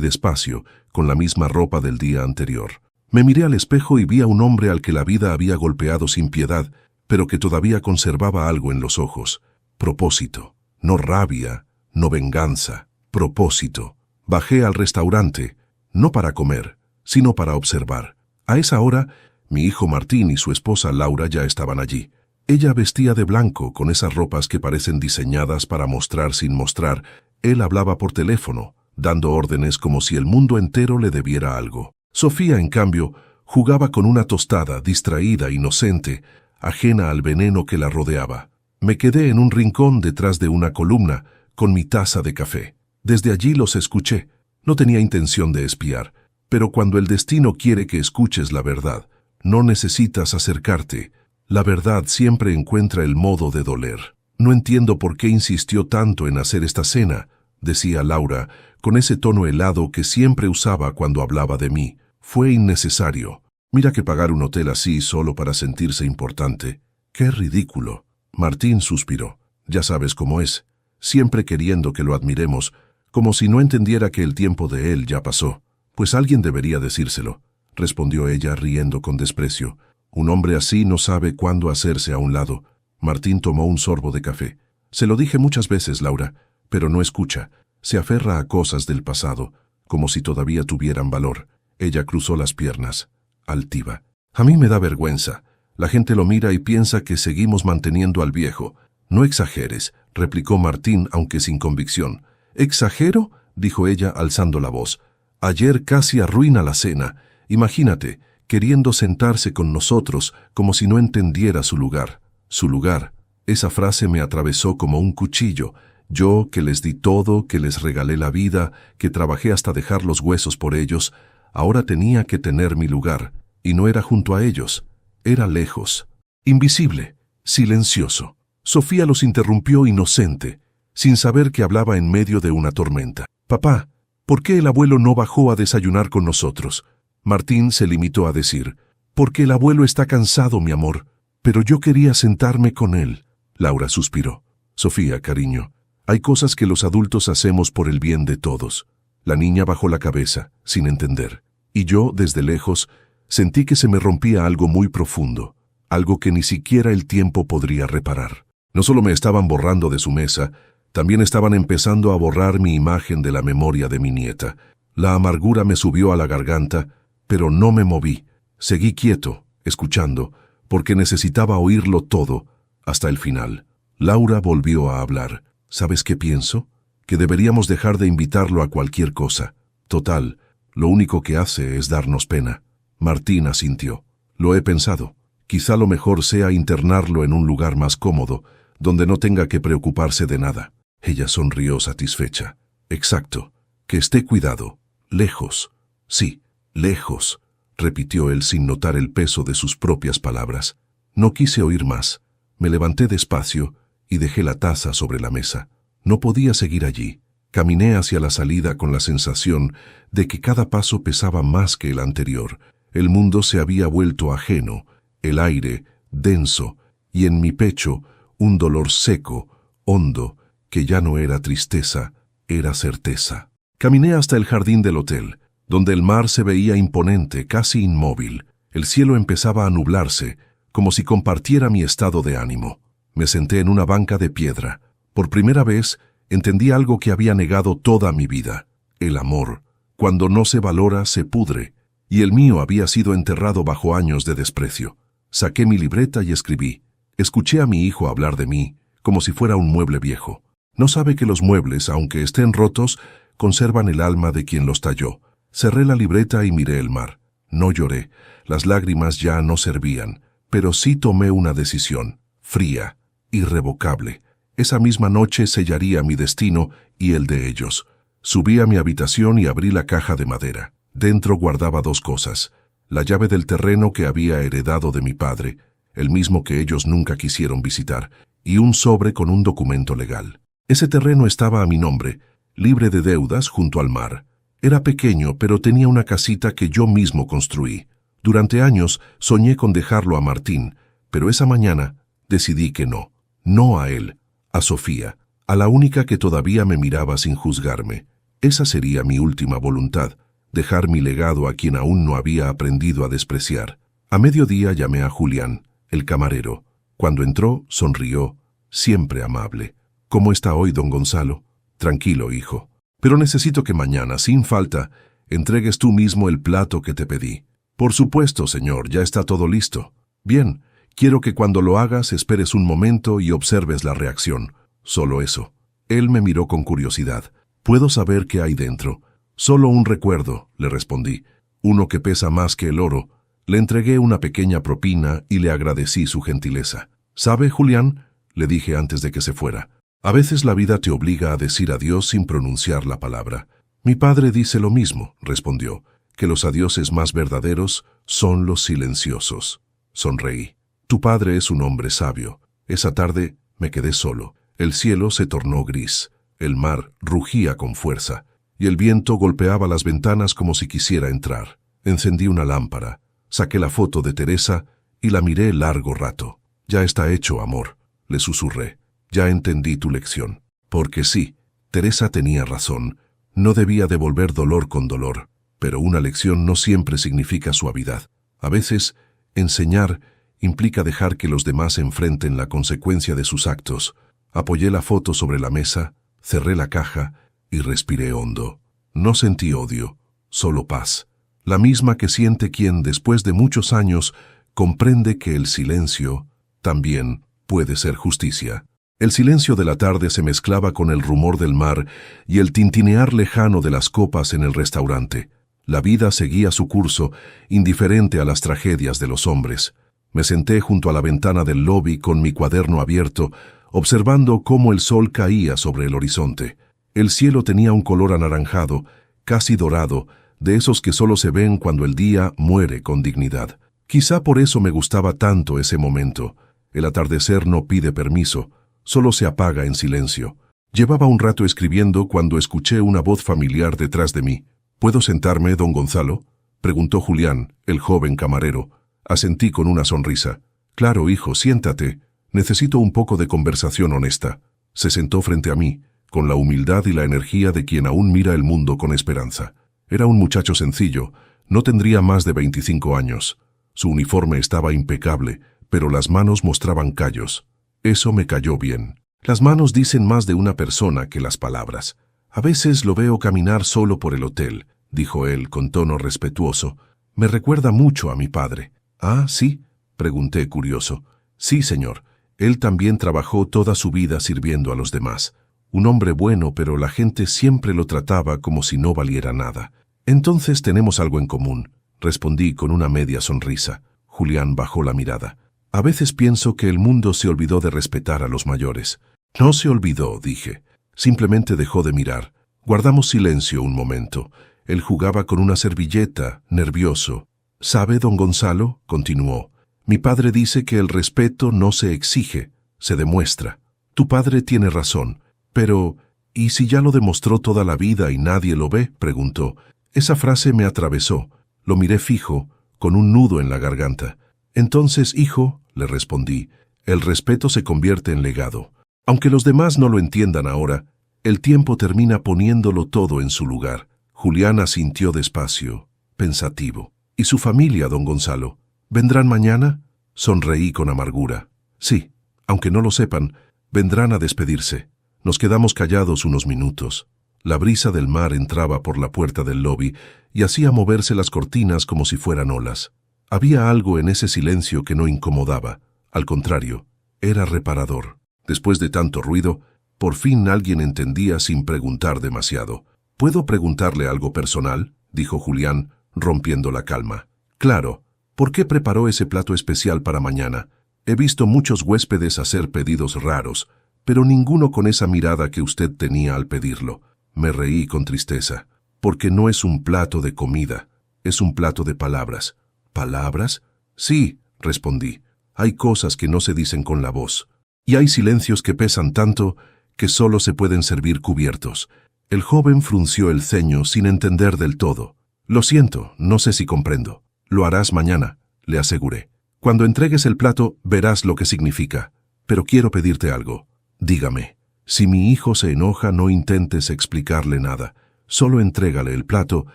despacio, con la misma ropa del día anterior. Me miré al espejo y vi a un hombre al que la vida había golpeado sin piedad, pero que todavía conservaba algo en los ojos. Propósito. No rabia, no venganza. Propósito. Bajé al restaurante, no para comer, sino para observar. A esa hora, mi hijo Martín y su esposa Laura ya estaban allí. Ella vestía de blanco, con esas ropas que parecen diseñadas para mostrar sin mostrar. Él hablaba por teléfono, dando órdenes como si el mundo entero le debiera algo. Sofía, en cambio, jugaba con una tostada, distraída, inocente, ajena al veneno que la rodeaba. Me quedé en un rincón detrás de una columna, con mi taza de café. Desde allí los escuché. No tenía intención de espiar, pero cuando el destino quiere que escuches la verdad, no necesitas acercarte. La verdad siempre encuentra el modo de doler. No entiendo por qué insistió tanto en hacer esta cena, decía Laura, con ese tono helado que siempre usaba cuando hablaba de mí. Fue innecesario. Mira que pagar un hotel así solo para sentirse importante. ¡Qué ridículo! Martín suspiró. Ya sabes cómo es, siempre queriendo que lo admiremos, como si no entendiera que el tiempo de él ya pasó. Pues alguien debería decírselo, respondió ella riendo con desprecio. Un hombre así no sabe cuándo hacerse a un lado. Martín tomó un sorbo de café. Se lo dije muchas veces, Laura, pero no escucha. Se aferra a cosas del pasado, como si todavía tuvieran valor. Ella cruzó las piernas, altiva. A mí me da vergüenza. La gente lo mira y piensa que seguimos manteniendo al viejo. No exageres, replicó Martín, aunque sin convicción. ¿Exagero?, dijo ella alzando la voz. Ayer casi arruina la cena. Imagínate, queriendo sentarse con nosotros como si no entendiera su lugar. Su lugar. Esa frase me atravesó como un cuchillo. Yo, que les di todo, que les regalé la vida, que trabajé hasta dejar los huesos por ellos, ahora tenía que tener mi lugar. Y no era junto a ellos. Era lejos. Invisible. Silencioso. Sofía los interrumpió inocente, sin saber que hablaba en medio de una tormenta. «Papá, ¿por qué el abuelo no bajó a desayunar con nosotros?» Martín se limitó a decir, «Porque el abuelo está cansado, mi amor, pero yo quería sentarme con él». Laura suspiró. «Sofía, cariño, hay cosas que los adultos hacemos por el bien de todos». La niña bajó la cabeza, sin entender, y yo, desde lejos, sentí que se me rompía algo muy profundo, algo que ni siquiera el tiempo podría reparar. No solo me estaban borrando de su mesa, también estaban empezando a borrar mi imagen de la memoria de mi nieta. La amargura me subió a la garganta, pero no me moví. Seguí quieto, escuchando, porque necesitaba oírlo todo, hasta el final. Laura volvió a hablar. ¿Sabes qué pienso? Que deberíamos dejar de invitarlo a cualquier cosa. Total, lo único que hace es darnos pena. Martín asintió. Lo he pensado. Quizá lo mejor sea internarlo en un lugar más cómodo, donde no tenga que preocuparse de nada. Ella sonrió satisfecha. Exacto. Que esté cuidado. Lejos. Sí, lejos, repitió él sin notar el peso de sus propias palabras. No quise oír más. Me levanté despacio y dejé la taza sobre la mesa. No podía seguir allí. Caminé hacia la salida con la sensación de que cada paso pesaba más que el anterior. El mundo se había vuelto ajeno, el aire denso, y en mi pecho un dolor seco, hondo, que ya no era tristeza, era certeza. Caminé hasta el jardín del hotel, donde el mar se veía imponente, casi inmóvil. El cielo empezaba a nublarse, como si compartiera mi estado de ánimo. Me senté en una banca de piedra. Por primera vez, entendí algo que había negado toda mi vida. El amor, cuando no se valora, se pudre, y el mío había sido enterrado bajo años de desprecio. Saqué mi libreta y escribí. Escuché a mi hijo hablar de mí, como si fuera un mueble viejo. No sabe que los muebles, aunque estén rotos, conservan el alma de quien los talló. Cerré la libreta y miré el mar. No lloré, las lágrimas ya no servían, pero sí tomé una decisión, fría, irrevocable. Esa misma noche sellaría mi destino y el de ellos. Subí a mi habitación y abrí la caja de madera. Dentro guardaba dos cosas: la llave del terreno que había heredado de mi padre, el mismo que ellos nunca quisieron visitar, y un sobre con un documento legal. Ese terreno estaba a mi nombre, libre de deudas, junto al mar. Era pequeño, pero tenía una casita que yo mismo construí. Durante años soñé con dejarlo a Martín, pero esa mañana decidí que no. No a él, a Sofía, a la única que todavía me miraba sin juzgarme. Esa sería mi última voluntad, dejar mi legado a quien aún no había aprendido a despreciar. A mediodía llamé a Julián, el camarero. Cuando entró, sonrió, siempre amable. ¿Cómo está hoy, don Gonzalo? Tranquilo, hijo. Pero necesito que mañana, sin falta, entregues tú mismo el plato que te pedí. Por supuesto, señor, ya está todo listo. Bien, quiero que cuando lo hagas esperes un momento y observes la reacción. Solo eso. Él me miró con curiosidad. ¿Puedo saber qué hay dentro? Solo un recuerdo, le respondí. Uno que pesa más que el oro. Le entregué una pequeña propina y le agradecí su gentileza. ¿Sabe, Julián?, le dije antes de que se fuera. A veces la vida te obliga a decir adiós sin pronunciar la palabra. Mi padre dice lo mismo, respondió, que los adioses más verdaderos son los silenciosos. Sonreí. Tu padre es un hombre sabio. Esa tarde me quedé solo. El cielo se tornó gris. El mar rugía con fuerza, y el viento golpeaba las ventanas como si quisiera entrar. Encendí una lámpara, saqué la foto de Teresa y la miré largo rato. Ya está hecho, amor, le susurré. Ya entendí tu lección. Porque sí, Teresa tenía razón. No debía devolver dolor con dolor, pero una lección no siempre significa suavidad. A veces, enseñar implica dejar que los demás enfrenten la consecuencia de sus actos. Apoyé la foto sobre la mesa, cerré la caja y respiré hondo. No sentí odio, solo paz. La misma que siente quien, después de muchos años, comprende que el silencio también puede ser justicia. El silencio de la tarde se mezclaba con el rumor del mar y el tintinear lejano de las copas en el restaurante. La vida seguía su curso, indiferente a las tragedias de los hombres. Me senté junto a la ventana del lobby con mi cuaderno abierto, observando cómo el sol caía sobre el horizonte. El cielo tenía un color anaranjado, casi dorado, de esos que solo se ven cuando el día muere con dignidad. Quizá por eso me gustaba tanto ese momento. El atardecer no pide permiso, solo se apaga en silencio. Llevaba un rato escribiendo cuando escuché una voz familiar detrás de mí. ¿Puedo sentarme, don Gonzalo?, preguntó Julián, el joven camarero. Asentí con una sonrisa. Claro, hijo, siéntate. Necesito un poco de conversación honesta. Se sentó frente a mí, con la humildad y la energía de quien aún mira el mundo con esperanza. Era un muchacho sencillo, no tendría más de 25 años. Su uniforme estaba impecable, pero las manos mostraban callos. Eso me cayó bien. Las manos dicen más de una persona que las palabras. A veces lo veo caminar solo por el hotel, dijo él con tono respetuoso. Me recuerda mucho a mi padre. ¿Ah, sí?, pregunté curioso. Sí, señor. Él también trabajó toda su vida sirviendo a los demás. Un hombre bueno, pero la gente siempre lo trataba como si no valiera nada. Entonces tenemos algo en común, respondí con una media sonrisa. Julián bajó la mirada. A veces pienso que el mundo se olvidó de respetar a los mayores. No se olvidó, dije. Simplemente dejó de mirar. Guardamos silencio un momento. Él jugaba con una servilleta, nervioso. ¿Sabe, don Gonzalo?, continuó. Mi padre dice que el respeto no se exige, se demuestra. Tu padre tiene razón. Pero, ¿y si ya lo demostró toda la vida y nadie lo ve?, preguntó. Esa frase me atravesó. Lo miré fijo, con un nudo en la garganta. Entonces, hijo, le respondí, el respeto se convierte en legado. Aunque los demás no lo entiendan ahora, el tiempo termina poniéndolo todo en su lugar. Julián asintió despacio, pensativo. ¿Y su familia, don Gonzalo? ¿Vendrán mañana? Sonreí con amargura. Sí, aunque no lo sepan, vendrán a despedirse. Nos quedamos callados unos minutos. La brisa del mar entraba por la puerta del lobby y hacía moverse las cortinas como si fueran olas. Había algo en ese silencio que no incomodaba. Al contrario, era reparador. Después de tanto ruido, por fin alguien entendía sin preguntar demasiado. ¿Puedo preguntarle algo personal?, dijo Julián, rompiendo la calma. Claro. ¿Por qué preparó ese plato especial para mañana? He visto muchos huéspedes hacer pedidos raros, pero ninguno con esa mirada que usted tenía al pedirlo. Me reí con tristeza. Porque no es un plato de comida, es un plato de palabras. ¿Palabras? Sí, respondí. Hay cosas que no se dicen con la voz. Y hay silencios que pesan tanto que solo se pueden servir cubiertos. El joven frunció el ceño sin entender del todo. Lo siento, no sé si comprendo. Lo harás mañana, le aseguré. Cuando entregues el plato, verás lo que significa. Pero quiero pedirte algo. Dígame, si mi hijo se enoja, no intentes explicarle nada. Solo entrégale el plato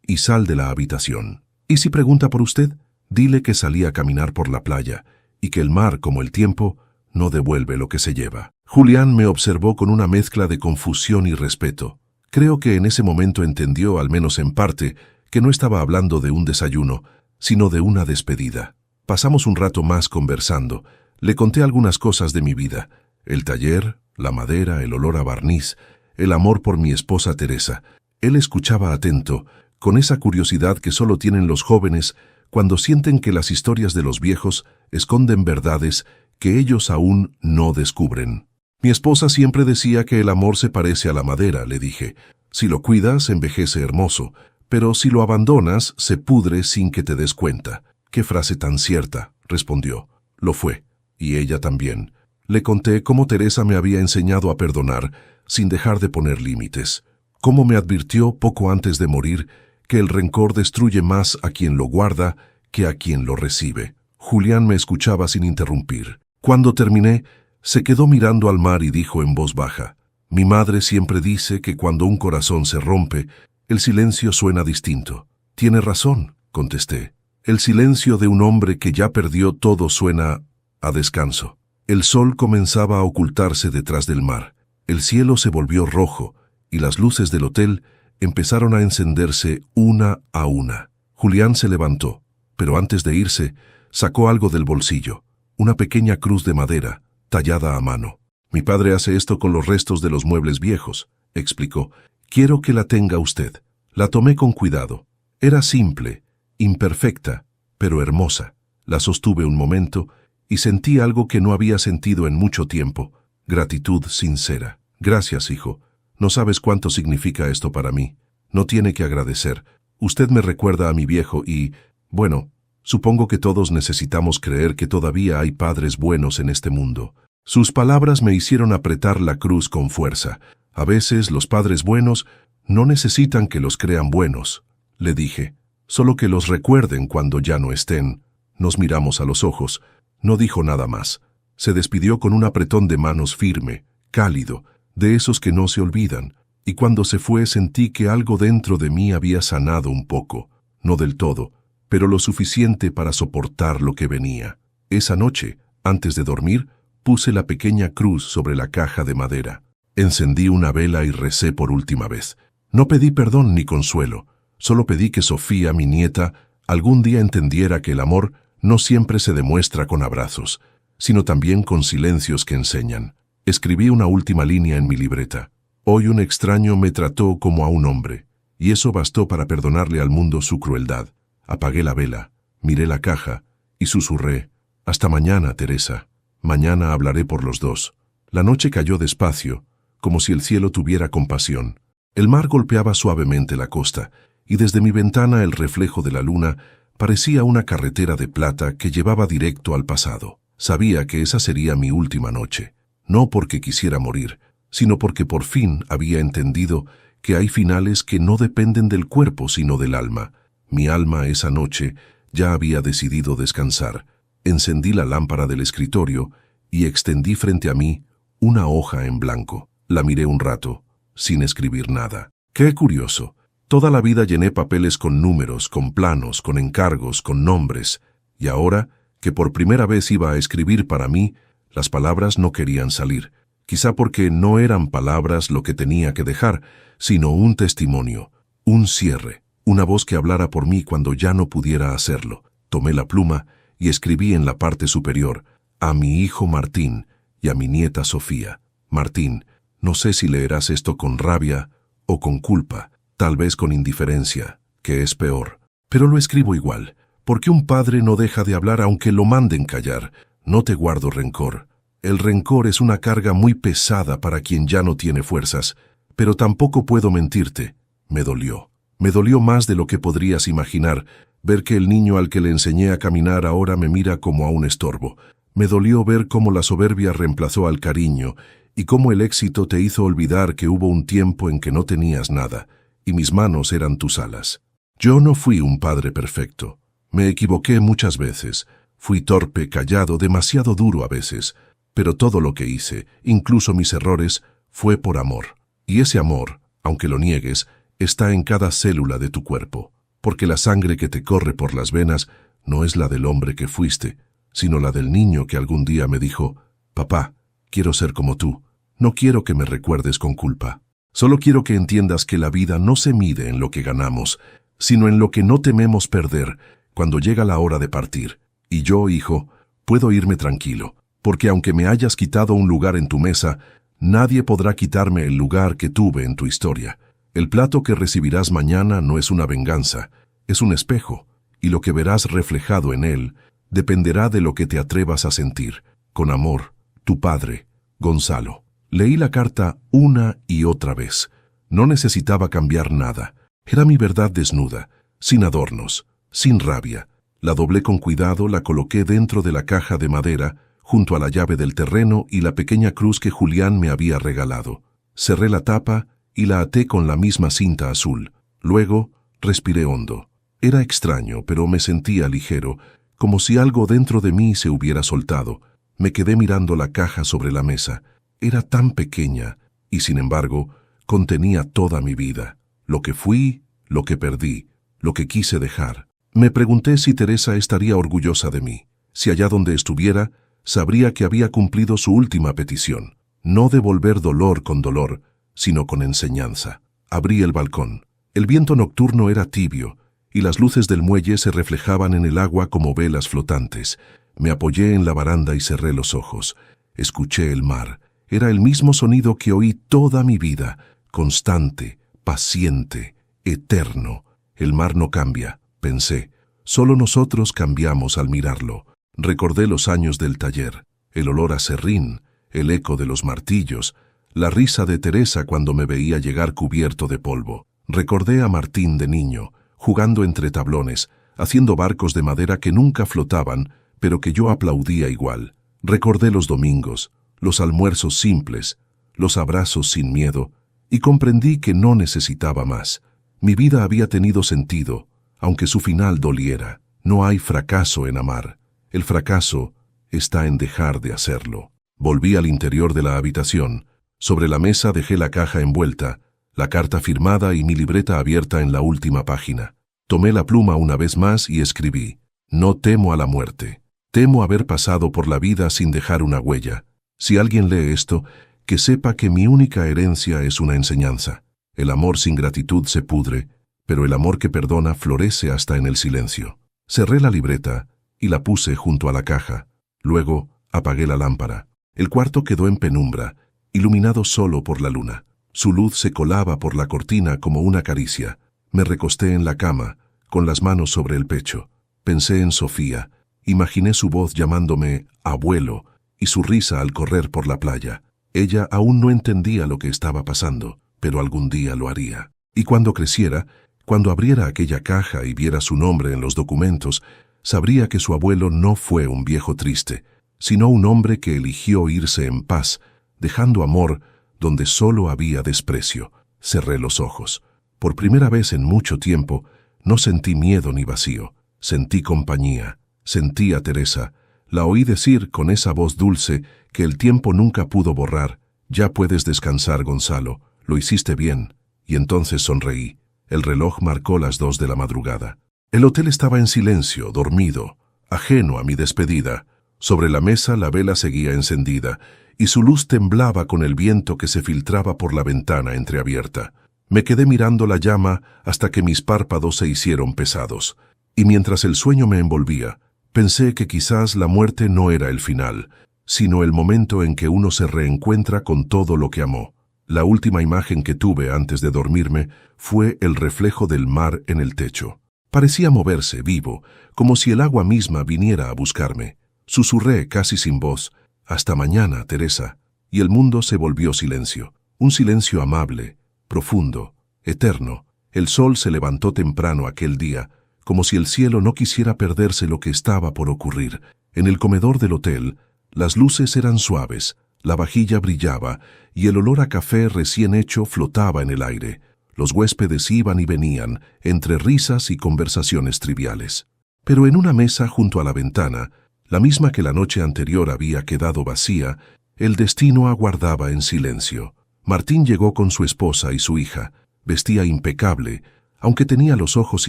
y sal de la habitación. Y si pregunta por usted, dile que salí a caminar por la playa y que el mar, como el tiempo, no devuelve lo que se lleva. Julián me observó con una mezcla de confusión y respeto. Creo que en ese momento entendió, al menos en parte, que no estaba hablando de un desayuno, sino de una despedida. Pasamos un rato más conversando. Le conté algunas cosas de mi vida: el taller, la madera, el olor a barniz, el amor por mi esposa Teresa. Él escuchaba atento, con esa curiosidad que solo tienen los jóvenes cuando sienten que las historias de los viejos esconden verdades que ellos aún no descubren. Mi esposa siempre decía que el amor se parece a la madera, le dije. Si lo cuidas, envejece hermoso, pero si lo abandonas, se pudre sin que te des cuenta. «Qué frase tan cierta», respondió. Lo fue, y ella también. Le conté cómo Teresa me había enseñado a perdonar sin dejar de poner límites. Cómo me advirtió poco antes de morir que el rencor destruye más a quien lo guarda que a quien lo recibe. Julián me escuchaba sin interrumpir. Cuando terminé, se quedó mirando al mar y dijo en voz baja: «Mi madre siempre dice que cuando un corazón se rompe, el silencio suena distinto». «Tiene razón», contesté. «El silencio de un hombre que ya perdió todo suena a descanso». El sol comenzaba a ocultarse detrás del mar. El cielo se volvió rojo y las luces del hotel empezaron a encenderse una a una. Julián se levantó, pero antes de irse, sacó algo del bolsillo: una pequeña cruz de madera, tallada a mano. «Mi padre hace esto con los restos de los muebles viejos», explicó. «Quiero que la tenga usted». La tomé con cuidado. Era simple, imperfecta, pero hermosa. La sostuve un momento y sentí algo que no había sentido en mucho tiempo: gratitud sincera. «Gracias, hijo. No sabes cuánto significa esto para mí. No tiene que agradecer. Usted me recuerda a mi viejo y, bueno, supongo que todos necesitamos creer que todavía hay padres buenos en este mundo». Sus palabras me hicieron apretar la cruz con fuerza. «A veces los padres buenos no necesitan que los crean buenos», le dije. «Solo que los recuerden cuando ya no estén». Nos miramos a los ojos. No dijo nada más. Se despidió con un apretón de manos firme, cálido, de esos que no se olvidan, y cuando se fue sentí que algo dentro de mí había sanado un poco, no del todo, pero lo suficiente para soportar lo que venía. Esa noche, antes de dormir, puse la pequeña cruz sobre la caja de madera. Encendí una vela y recé por última vez. No pedí perdón ni consuelo, solo pedí que Sofía, mi nieta, algún día entendiera que el amor no siempre se demuestra con abrazos, sino también con silencios que enseñan. Escribí una última línea en mi libreta: «Hoy un extraño me trató como a un hombre», y eso bastó para perdonarle al mundo su crueldad. Apagué la vela, miré la caja y susurré: «Hasta mañana, Teresa. Mañana hablaré por los dos». La noche cayó despacio, como si el cielo tuviera compasión. El mar golpeaba suavemente la costa, y desde mi ventana el reflejo de la luna parecía una carretera de plata que llevaba directo al pasado. Sabía que esa sería mi última noche, no porque quisiera morir, sino porque por fin había entendido que hay finales que no dependen del cuerpo sino del alma. Mi alma esa noche ya había decidido descansar. Encendí la lámpara del escritorio y extendí frente a mí una hoja en blanco. La miré un rato, sin escribir nada. ¡Qué curioso! Toda la vida llené papeles con números, con planos, con encargos, con nombres, y ahora, que por primera vez iba a escribir para mí, las palabras no querían salir. Quizá porque no eran palabras lo que tenía que dejar, sino un testimonio, un cierre, una voz que hablara por mí cuando ya no pudiera hacerlo. Tomé la pluma y escribí en la parte superior: «A mi hijo Martín y a mi nieta Sofía. Martín, no sé si leerás esto con rabia o con culpa, tal vez con indiferencia, que es peor. Pero lo escribo igual, porque un padre no deja de hablar aunque lo manden callar. No te guardo rencor. El rencor es una carga muy pesada para quien ya no tiene fuerzas, pero tampoco puedo mentirte. Me dolió. Me dolió más de lo que podrías imaginar, ver que el niño al que le enseñé a caminar ahora me mira como a un estorbo. Me dolió ver cómo la soberbia reemplazó al cariño y cómo el éxito te hizo olvidar que hubo un tiempo en que no tenías nada, y mis manos eran tus alas. Yo no fui un padre perfecto. Me equivoqué muchas veces. Fui torpe, callado, demasiado duro a veces. pero todo lo que hice, incluso mis errores, fue por amor. Y ese amor, aunque lo niegues, está en cada célula de tu cuerpo, porque la sangre que te corre por las venas no es la del hombre que fuiste, sino la del niño que algún día me dijo: «Papá, quiero ser como tú, no quiero que me recuerdes con culpa. Solo quiero que entiendas que la vida no se mide en lo que ganamos, sino en lo que no tememos perder cuando llega la hora de partir. Y yo, hijo, puedo irme tranquilo, porque aunque me hayas quitado un lugar en tu mesa, nadie podrá quitarme el lugar que tuve en tu historia. El plato que recibirás mañana no es una venganza, es un espejo, y lo que verás reflejado en él dependerá de lo que te atrevas a sentir. Con amor, tu padre, Gonzalo». Leí la carta una y otra vez. No necesitaba cambiar nada. Era mi verdad desnuda, sin adornos, sin rabia. La doblé con cuidado, la coloqué dentro de la caja de madera, junto a la llave del terreno y la pequeña cruz que Julián me había regalado. Cerré la tapa y la até con la misma cinta azul. Luego, respiré hondo. Era extraño, pero me sentía ligero, como si algo dentro de mí se hubiera soltado. Me quedé mirando la caja sobre la mesa. Era tan pequeña y, sin embargo, contenía toda mi vida. Lo que fui, lo que perdí, lo que quise dejar. Me pregunté si Teresa estaría orgullosa de mí. Si allá donde estuviera, sabría que había cumplido su última petición. No devolver dolor con dolor, sino con enseñanza. Abrí el balcón. El viento nocturno era tibio, y las luces del muelle se reflejaban en el agua como velas flotantes. Me apoyé en la baranda y cerré los ojos. Escuché el mar. Era el mismo sonido que oí toda mi vida, constante, paciente, eterno. El mar no cambia, pensé. Solo nosotros cambiamos al mirarlo. Recordé los años del taller, el olor a serrín, el eco de los martillos, la risa de Teresa cuando me veía llegar cubierto de polvo. Recordé a Martín de niño, jugando entre tablones, haciendo barcos de madera que nunca flotaban, pero que yo aplaudía igual. Recordé los domingos, los almuerzos simples, los abrazos sin miedo, y comprendí que no necesitaba más. Mi vida había tenido sentido, aunque su final doliera. No hay fracaso en amar. El fracaso está en dejar de hacerlo. Volví al interior de la habitación. Sobre la mesa dejé la caja envuelta, la carta firmada y mi libreta abierta en la última página. Tomé la pluma una vez más y escribí: «No temo a la muerte. Temo haber pasado por la vida sin dejar una huella. Si alguien lee esto, que sepa que mi única herencia es una enseñanza. El amor sin gratitud se pudre, pero el amor que perdona florece hasta en el silencio». Cerré la libreta y la puse junto a la caja. Luego apagué la lámpara. El cuarto quedó en penumbra, iluminado solo por la luna. Su luz se colaba por la cortina como una caricia. Me recosté en la cama, con las manos sobre el pecho. Pensé en Sofía. Imaginé su voz llamándome abuelo y su risa al correr por la playa. Ella aún no entendía lo que estaba pasando, pero algún día lo haría. Y cuando creciera, cuando abriera aquella caja y viera su nombre en los documentos, sabría que su abuelo no fue un viejo triste, sino un hombre que eligió irse en paz, dejando amor donde solo había desprecio. Cerré los ojos. Por primera vez en mucho tiempo, no sentí miedo ni vacío. Sentí compañía. Sentí a Teresa. La oí decir con esa voz dulce que el tiempo nunca pudo borrar: «Ya puedes descansar, Gonzalo. Lo hiciste bien». Y entonces sonreí. El reloj marcó las 2 de la madrugada. El hotel estaba en silencio, dormido, ajeno a mi despedida. Sobre la mesa la vela seguía encendida, y su luz temblaba con el viento que se filtraba por la ventana entreabierta. Me quedé mirando la llama hasta que mis párpados se hicieron pesados. Y mientras el sueño me envolvía, pensé que quizás la muerte no era el final, sino el momento en que uno se reencuentra con todo lo que amó. La última imagen que tuve antes de dormirme fue el reflejo del mar en el techo. Parecía moverse, vivo, como si el agua misma viniera a buscarme. Susurré casi sin voz: «Hasta mañana, Teresa». Y el mundo se volvió silencio. Un silencio amable, profundo, eterno. El sol se levantó temprano aquel día, como si el cielo no quisiera perderse lo que estaba por ocurrir. En el comedor del hotel, las luces eran suaves, la vajilla brillaba y el olor a café recién hecho flotaba en el aire. Los huéspedes iban y venían, entre risas y conversaciones triviales. Pero en una mesa junto a la ventana, la misma que la noche anterior había quedado vacía, el destino aguardaba en silencio. Martín llegó con su esposa y su hija. Vestía impecable, aunque tenía los ojos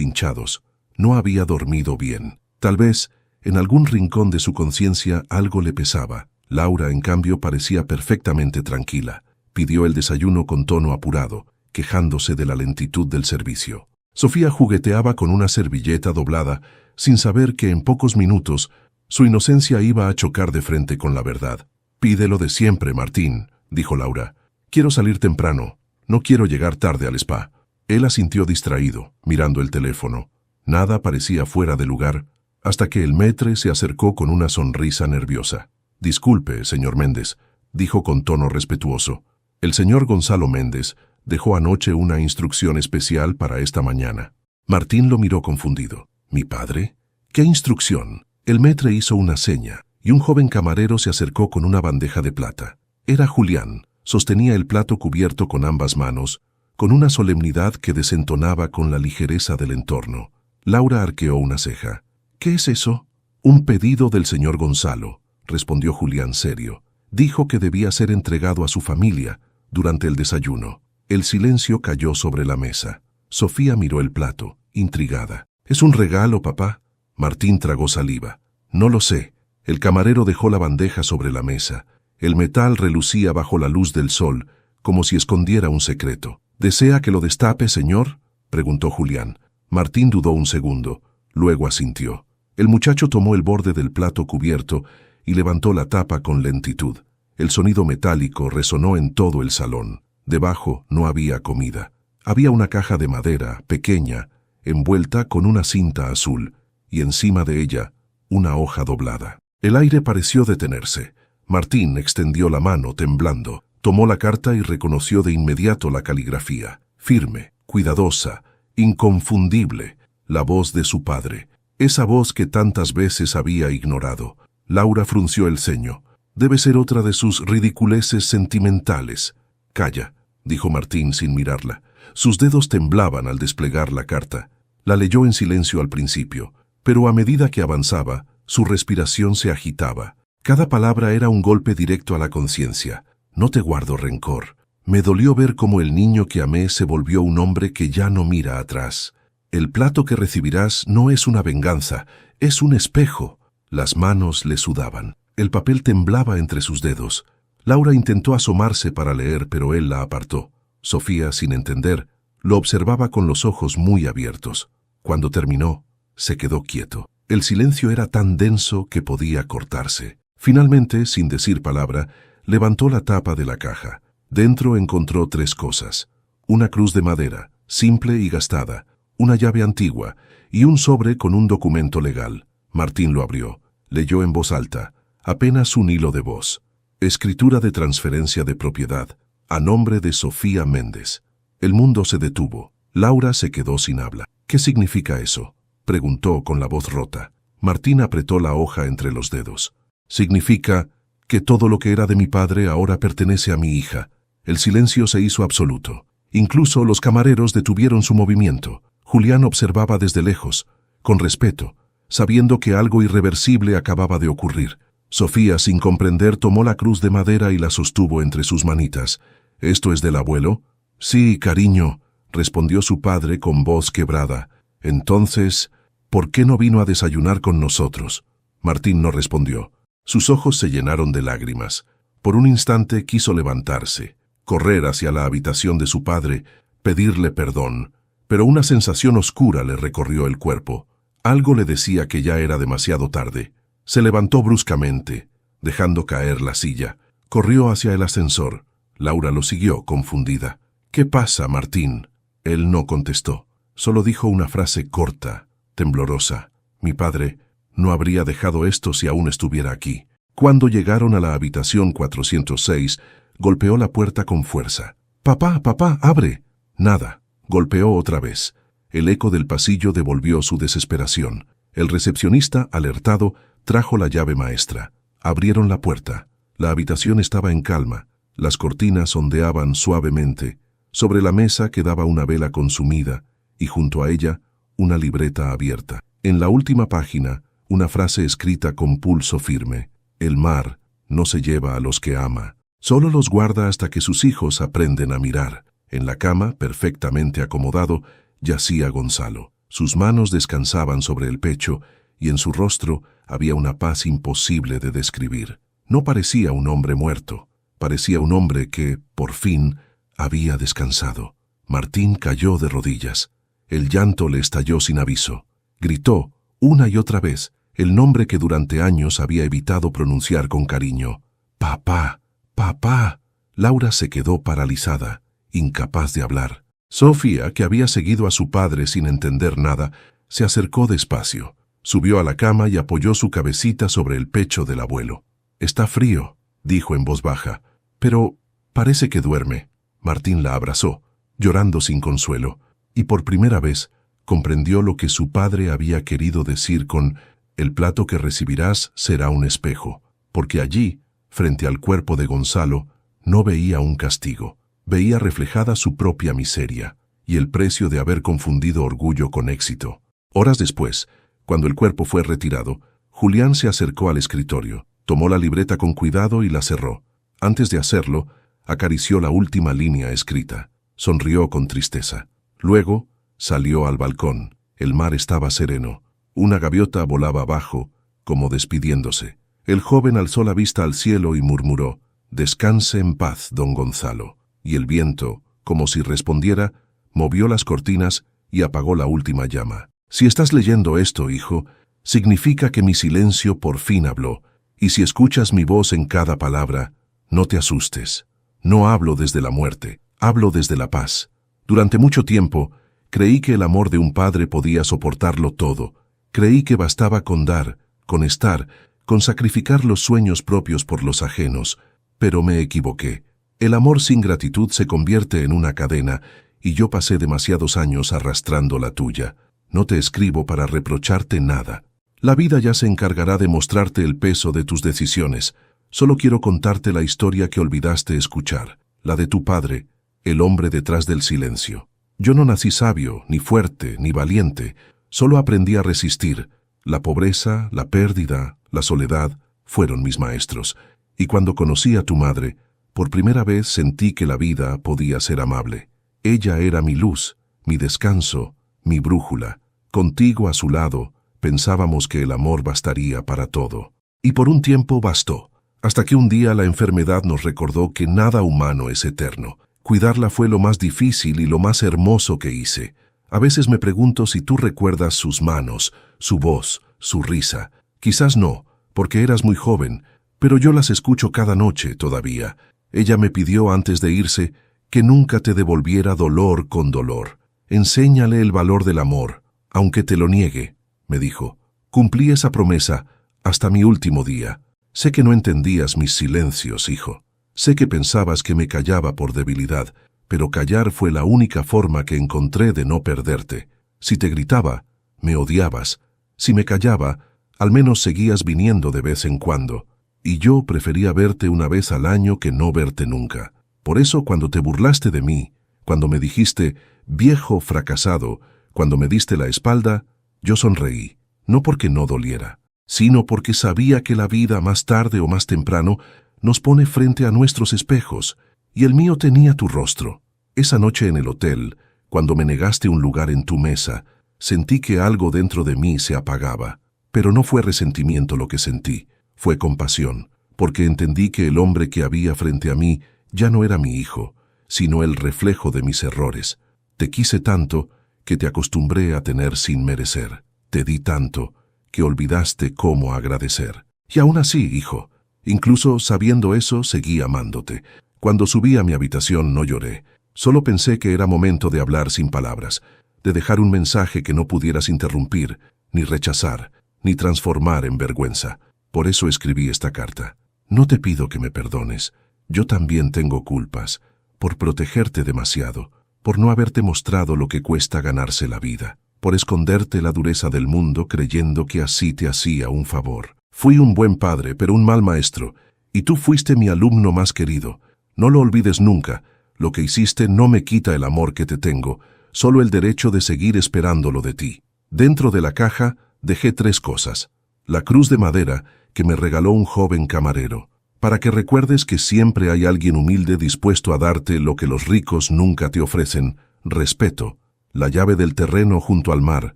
hinchados. No había dormido bien. Tal vez, en algún rincón de su conciencia, algo le pesaba. Laura, en cambio, parecía perfectamente tranquila. Pidió el desayuno con tono apurado, quejándose de la lentitud del servicio. Sofía jugueteaba con una servilleta doblada, sin saber que en pocos minutos su inocencia iba a chocar de frente con la verdad. «Pide lo de siempre, Martín», dijo Laura. «Quiero salir temprano. No quiero llegar tarde al spa». Él asintió distraído, mirando el teléfono. Nada parecía fuera de lugar, hasta que el maître se acercó con una sonrisa nerviosa. «Disculpe, señor Méndez», dijo con tono respetuoso. «El señor Gonzalo Méndez dejó anoche una instrucción especial para esta mañana». Martín lo miró confundido. «¿Mi padre? ¿Qué instrucción?». El maître hizo una seña, y un joven camarero se acercó con una bandeja de plata. Era Julián. Sostenía el plato cubierto con ambas manos, con una solemnidad que desentonaba con la ligereza del entorno. Laura arqueó una ceja. «¿Qué es eso?». «Un pedido del señor Gonzalo», respondió Julián serio. «Dijo que debía ser entregado a su familia durante el desayuno». El silencio cayó sobre la mesa. Sofía miró el plato, intrigada. «¿Es un regalo, papá?». Martín tragó saliva. «No lo sé». El camarero dejó la bandeja sobre la mesa. El metal relucía bajo la luz del sol, como si escondiera un secreto. «¿Desea que lo destape, señor?», preguntó Julián. Martín dudó un segundo, luego asintió. El muchacho tomó el borde del plato cubierto y levantó la tapa con lentitud. El sonido metálico resonó en todo el salón. Debajo no había comida. Había una caja de madera, pequeña, envuelta con una cinta azul, y encima de ella, una hoja doblada. El aire pareció detenerse. Martín extendió la mano temblando, tomó la carta y reconoció de inmediato la caligrafía. Firme, cuidadosa, inconfundible, la voz de su padre. Esa voz que tantas veces había ignorado. Laura frunció el ceño. Debe ser otra de sus ridiculeces sentimentales. «Calla», dijo Martín sin mirarla. Sus dedos temblaban al desplegar la carta. La leyó en silencio al principio, pero a medida que avanzaba, su respiración se agitaba. Cada palabra era un golpe directo a la conciencia. «No te guardo rencor. Me dolió ver cómo el niño que amé se volvió un hombre que ya no mira atrás. El plato que recibirás no es una venganza, es un espejo». Las manos le sudaban. El papel temblaba entre sus dedos. Laura intentó asomarse para leer, pero él la apartó. Sofía, sin entender, lo observaba con los ojos muy abiertos. Cuando terminó, se quedó quieto. El silencio era tan denso que podía cortarse. Finalmente, sin decir palabra, levantó la tapa de la caja. Dentro encontró 3 cosas. Una cruz de madera, simple y gastada, una llave antigua y un sobre con un documento legal. Martín lo abrió. Leyó en voz alta, apenas un hilo de voz. Escritura de transferencia de propiedad, a nombre de Sofía Méndez. El mundo se detuvo. Laura se quedó sin habla. «¿Qué significa eso?», preguntó con la voz rota. Martín apretó la hoja entre los dedos. «Significa que todo lo que era de mi padre ahora pertenece a mi hija». El silencio se hizo absoluto. Incluso los camareros detuvieron su movimiento. Julián observaba desde lejos, con respeto, sabiendo que algo irreversible acababa de ocurrir. Sofía, sin comprender, tomó la cruz de madera y la sostuvo entre sus manitas. «¿Esto es del abuelo?». «Sí, cariño», respondió su padre con voz quebrada. «Entonces, ¿por qué no vino a desayunar con nosotros?». Martín no respondió. Sus ojos se llenaron de lágrimas. Por un instante quiso levantarse, correr hacia la habitación de su padre, pedirle perdón, pero una sensación oscura le recorrió el cuerpo. Algo le decía que ya era demasiado tarde. Se levantó bruscamente, dejando caer la silla. Corrió hacia el ascensor. Laura lo siguió, confundida. «¿Qué pasa, Martín?». Él no contestó. Solo dijo una frase corta, temblorosa. «Mi padre no habría dejado esto si aún estuviera aquí». Cuando llegaron a la habitación 406, golpeó la puerta con fuerza. «Papá, papá, abre». Nada. Golpeó otra vez. El eco del pasillo devolvió su desesperación. El recepcionista, alertado, trajo la llave maestra. Abrieron la puerta. La habitación estaba en calma. Las cortinas ondeaban suavemente. Sobre la mesa quedaba una vela consumida y junto a ella una libreta abierta. En la última página, una frase escrita con pulso firme. El mar no se lleva a los que ama, solo los guarda hasta que sus hijos aprenden a mirar. En la cama, perfectamente acomodado, yacía Gonzalo. Sus manos descansaban sobre el pecho y en su rostro había una paz imposible de describir. No parecía un hombre muerto, parecía un hombre que, por fin, había descansado. Martín cayó de rodillas. El llanto le estalló sin aviso. Gritó, una y otra vez, el nombre que durante años había evitado pronunciar con cariño. «Papá, papá». Laura se quedó paralizada, incapaz de hablar. Sofía, que había seguido a su padre sin entender nada, se acercó despacio. Subió a la cama y apoyó su cabecita sobre el pecho del abuelo. «Está frío», dijo en voz baja, «pero parece que duerme». Martín la abrazó, llorando sin consuelo, y por primera vez comprendió lo que su padre había querido decir con «el plato que recibirás será un espejo», porque allí, frente al cuerpo de Gonzalo, no veía un castigo, veía reflejada su propia miseria y el precio de haber confundido orgullo con éxito. Horas después, cuando el cuerpo fue retirado, Julián se acercó al escritorio, tomó la libreta con cuidado y la cerró. Antes de hacerlo, acarició la última línea escrita. Sonrió con tristeza. Luego, salió al balcón. El mar estaba sereno. Una gaviota volaba abajo, como despidiéndose. El joven alzó la vista al cielo y murmuró, «Descanse en paz, don Gonzalo». Y el viento, como si respondiera, movió las cortinas y apagó la última llama. Si estás leyendo esto, hijo, significa que mi silencio por fin habló, y si escuchas mi voz en cada palabra, no te asustes. No hablo desde la muerte, hablo desde la paz. Durante mucho tiempo, creí que el amor de un padre podía soportarlo todo. Creí que bastaba con dar, con estar, con sacrificar los sueños propios por los ajenos, pero me equivoqué. El amor sin gratitud se convierte en una cadena, y yo pasé demasiados años arrastrando la tuya. No te escribo para reprocharte nada. La vida ya se encargará de mostrarte el peso de tus decisiones. Solo quiero contarte la historia que olvidaste escuchar, la de tu padre, el hombre detrás del silencio. Yo no nací sabio, ni fuerte, ni valiente, solo aprendí a resistir. La pobreza, la pérdida, la soledad fueron mis maestros, y cuando conocí a tu madre, por primera vez sentí que la vida podía ser amable. Ella era mi luz, mi descanso, mi brújula. Contigo a su lado, pensábamos que el amor bastaría para todo. Y por un tiempo bastó, hasta que un día la enfermedad nos recordó que nada humano es eterno. Cuidarla fue lo más difícil y lo más hermoso que hice. A veces me pregunto si tú recuerdas sus manos, su voz, su risa. Quizás no, porque eras muy joven, pero yo las escucho cada noche todavía. Ella me pidió antes de irse que nunca te devolviera dolor con dolor. Enséñale el valor del amor, aunque te lo niegue, me dijo. Cumplí esa promesa hasta mi último día. Sé que no entendías mis silencios, hijo. Sé que pensabas que me callaba por debilidad, pero callar fue la única forma que encontré de no perderte. Si te gritaba, me odiabas. Si me callaba, al menos seguías viniendo de vez en cuando. Y yo prefería verte una vez al año que no verte nunca. Por eso cuando te burlaste de mí, cuando me dijiste, viejo fracasado, cuando me diste la espalda, yo sonreí, no porque no doliera, sino porque sabía que la vida más tarde o más temprano nos pone frente a nuestros espejos, y el mío tenía tu rostro. Esa noche en el hotel, cuando me negaste un lugar en tu mesa, sentí que algo dentro de mí se apagaba, pero no fue resentimiento lo que sentí, fue compasión, porque entendí que el hombre que había frente a mí ya no era mi hijo, sino el reflejo de mis errores. Te quise tanto que te acostumbré a tener sin merecer. Te di tanto que olvidaste cómo agradecer. Y aún así, hijo, incluso sabiendo eso, seguí amándote. Cuando subí a mi habitación no lloré. Solo pensé que era momento de hablar sin palabras, de dejar un mensaje que no pudieras interrumpir, ni rechazar, ni transformar en vergüenza. Por eso escribí esta carta. No te pido que me perdones. Yo también tengo culpas, por protegerte demasiado, por no haberte mostrado lo que cuesta ganarse la vida, por esconderte la dureza del mundo creyendo que así te hacía un favor. Fui un buen padre, pero un mal maestro, y tú fuiste mi alumno más querido. No lo olvides nunca. Lo que hiciste no me quita el amor que te tengo, solo el derecho de seguir esperándolo de ti. Dentro de la caja dejé 3 cosas: la cruz de madera que me regaló un joven camarero, para que recuerdes que siempre hay alguien humilde dispuesto a darte lo que los ricos nunca te ofrecen, respeto, la llave del terreno junto al mar,